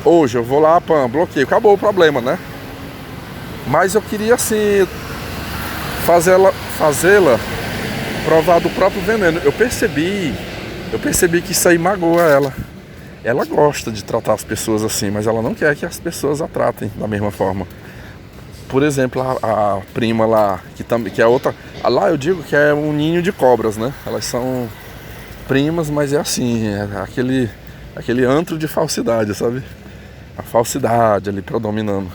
Speaker 1: hoje eu vou lá, bloqueio, acabou o problema, né? Mas eu queria assim fazê-la provar do próprio veneno. Eu percebi que isso aí magoa ela. Ela gosta de tratar as pessoas assim, mas ela não quer que as pessoas a tratem da mesma forma. Por exemplo, a prima lá, que é outra... Lá eu digo que é um ninho de cobras, né? Elas são primas, mas é assim, é aquele antro de falsidade, sabe? A falsidade ali predominando.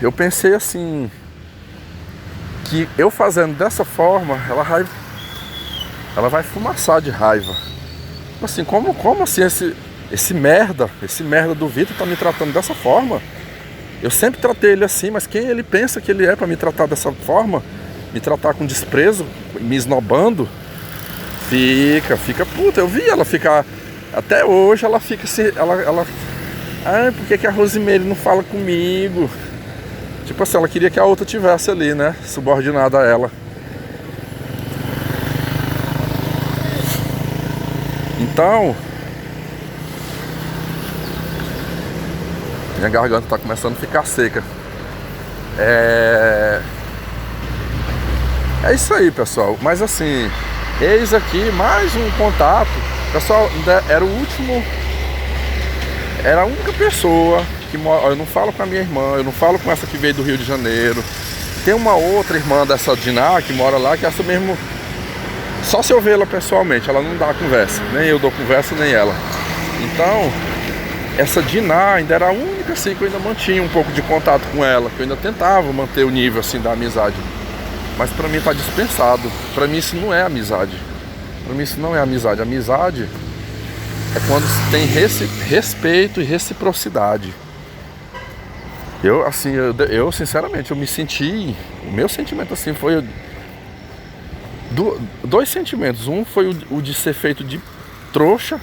Speaker 1: Eu pensei assim, que eu fazendo dessa forma, ela vai fumaçar de raiva. Assim, como assim esse merda do Vitor tá me tratando dessa forma? Eu sempre tratei ele assim, mas quem ele pensa que ele é pra me tratar dessa forma, me tratar com desprezo, me esnobando, fica puta. Eu vi ela ficar, até hoje ela fica assim, ai, por que a Rosimeire não fala comigo? Tipo assim, ela queria que a outra tivesse ali, né, subordinada a ela. Então, minha garganta tá começando a ficar seca. É isso aí, pessoal. Mas assim, eis aqui mais um contato. Pessoal, era o último. Era a única pessoa que mora. Eu não falo com a minha irmã, eu não falo com essa que veio do Rio de Janeiro. Tem uma outra irmã dessa Diná que mora lá, que essa mesmo. Só se eu ver ela pessoalmente, ela não dá conversa. Nem eu dou conversa, nem ela. Então, essa Diná ainda era a única assim que eu ainda mantinha um pouco de contato com ela, que eu ainda tentava manter o nível assim da amizade. Mas pra mim tá dispensado. Pra mim isso não é amizade. Pra mim isso não é amizade. Amizade é quando tem respeito e reciprocidade. Eu sinceramente, eu me senti. O meu sentimento assim foi dois sentimentos. Um foi o de ser feito de trouxa.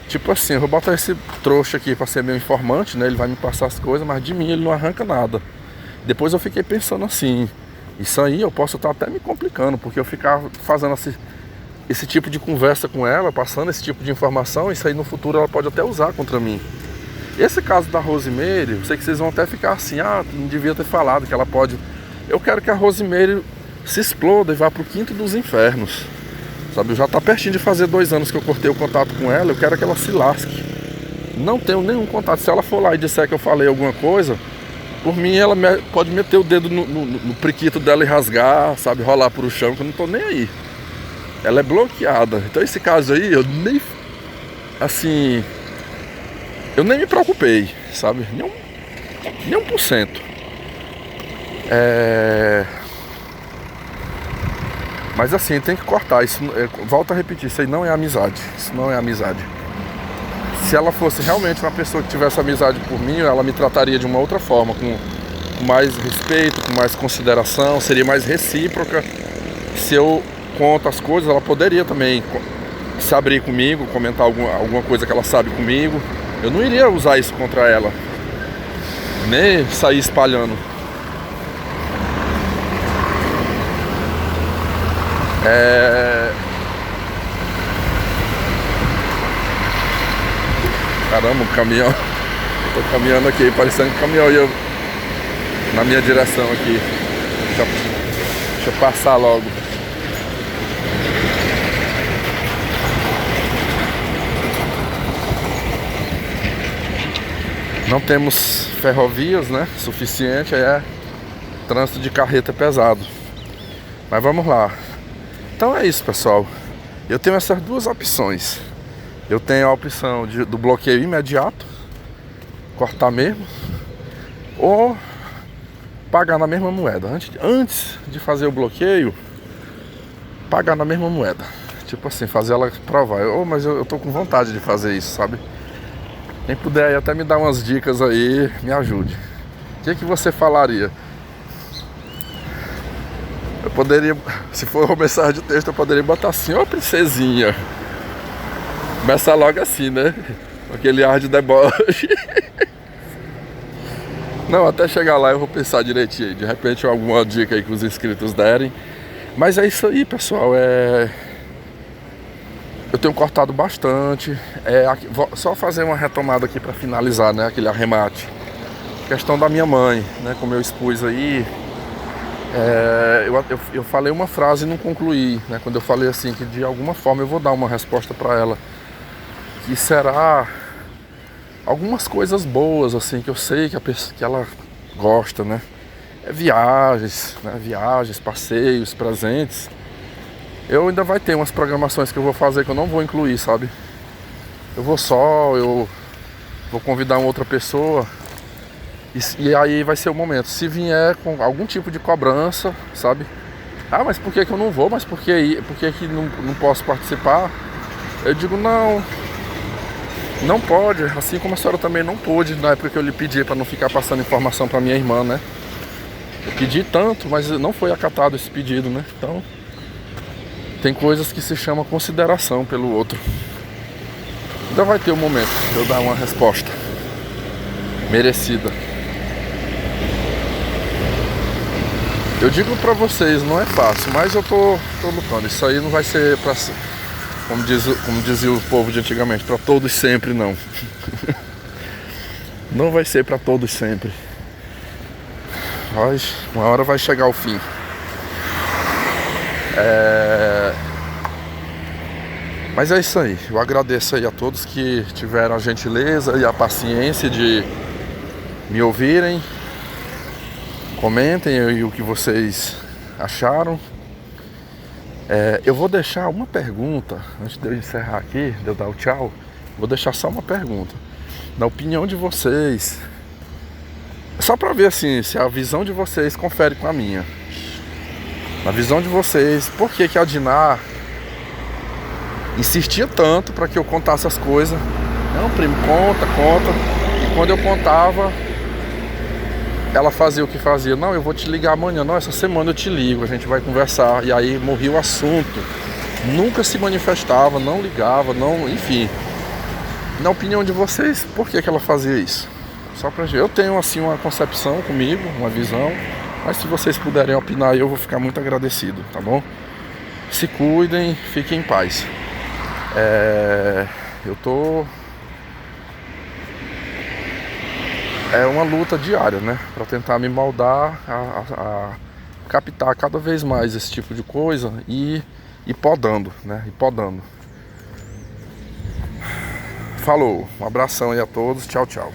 Speaker 1: Tipo assim, eu vou botar esse trouxa aqui pra ser meu informante, né? Ele vai me passar as coisas, mas de mim ele não arranca nada. Depois eu fiquei pensando assim, isso aí eu posso estar até me complicando, porque eu ficava fazendo esse tipo de conversa com ela, passando esse tipo de informação, isso aí no futuro ela pode até usar contra mim. Esse caso da Rosimeire, eu sei que vocês vão até ficar assim, não devia ter falado que ela pode. Eu quero que a Rosimeire se exploda e vá pro quinto dos infernos. Sabe, já tá pertinho de fazer 2 anos que eu cortei o contato com ela, eu quero que ela se lasque. Não tenho nenhum contato. Se ela for lá e disser que eu falei alguma coisa, por mim ela pode meter o dedo no priquito dela e rasgar, sabe, rolar pro chão, que eu não tô nem aí. Ela é bloqueada. Então esse caso aí, eu nem, assim, eu nem me preocupei, sabe, nem 1%. Mas assim, tem que cortar isso. Volto a repetir, isso aí não é amizade. Isso não é amizade. Se ela fosse realmente uma pessoa que tivesse amizade por mim, ela me trataria de uma outra forma, com mais respeito, com mais consideração, seria mais recíproca. Se eu conto as coisas, ela poderia também se abrir comigo, comentar alguma coisa que ela sabe comigo. Eu não iria usar isso contra ela, nem sair espalhando. Caramba, um caminhão. Tô caminhando aqui, parecendo que o caminhão ia na minha direção aqui. Deixa eu passar logo. Não temos ferrovias, né, suficiente, aí é trânsito de carreta pesado. Mas vamos lá. Então é isso, pessoal. Eu tenho essas duas opções. Eu tenho a opção do bloqueio imediato, cortar mesmo, ou pagar na mesma moeda. Antes de fazer o bloqueio, pagar na mesma moeda. Tipo assim, fazer ela provar. Mas eu tô com vontade de fazer isso, sabe? Quem puder aí até me dar umas dicas aí, me ajude. O que você falaria? Eu poderia, se for uma mensagem de texto, eu poderia botar assim: ô princesinha. Começa logo assim, né? Com aquele ar de deboche. Não, até chegar lá eu vou pensar direitinho. De repente alguma dica aí que os inscritos derem. Mas é isso aí, pessoal. Eu tenho cortado bastante. Vou só fazer uma retomada aqui para finalizar, né? Aquele arremate. Questão da minha mãe, né? Como eu expus aí. Eu falei uma frase e não concluí, né? Quando eu falei assim, que de alguma forma eu vou dar uma resposta para ela, que será algumas coisas boas, assim, que eu sei que ela gosta, né? Viagens, né? Viagens, passeios, presentes. Eu ainda vai ter umas programações que eu vou fazer que eu não vou incluir, sabe? Eu vou convidar uma outra pessoa. E aí vai ser o momento. Se vier com algum tipo de cobrança, sabe? Mas por que eu não vou? Mas por que não posso participar? Eu digo, não. não pode, assim como a senhora também não pôde na época que eu lhe pedi para não ficar passando informação para minha irmã, né? Eu pedi tanto, mas não foi acatado esse pedido, né? Então, tem coisas que se chama consideração pelo outro. Ainda vai ter um momento de eu dar uma resposta merecida. Eu digo pra vocês, não é fácil, mas eu tô lutando. Isso aí não vai ser pra, como dizia o povo de antigamente, pra todos sempre, não. Não vai ser pra todos sempre. Mas uma hora vai chegar o fim. Mas é isso aí. Eu agradeço aí a todos que tiveram a gentileza e a paciência de me ouvirem. Comentem aí o que vocês acharam. Eu vou deixar uma pergunta, antes de eu encerrar aqui, de eu dar o tchau, vou deixar só uma pergunta. Na opinião de vocês, só pra ver assim, se a visão de vocês confere com a minha. Na visão de vocês, por que que a Diná insistia tanto pra que eu contasse as coisas? Não, primo, conta. E quando eu contava, ela fazia o que fazia. Não, eu vou te ligar amanhã. Não, essa semana eu te ligo, a gente vai conversar. E aí morria o assunto. Nunca se manifestava, não ligava, não, enfim. Na opinião de vocês, por que que ela fazia isso? Só pra gente. Eu tenho assim uma concepção comigo, uma visão. Mas se vocês puderem opinar, eu vou ficar muito agradecido, tá bom? Se cuidem, fiquem em paz. Eu tô... É uma luta diária, né? Pra tentar me moldar a captar cada vez mais esse tipo de coisa e podando, né? E podando. Falou, um abração aí a todos, tchau, tchau.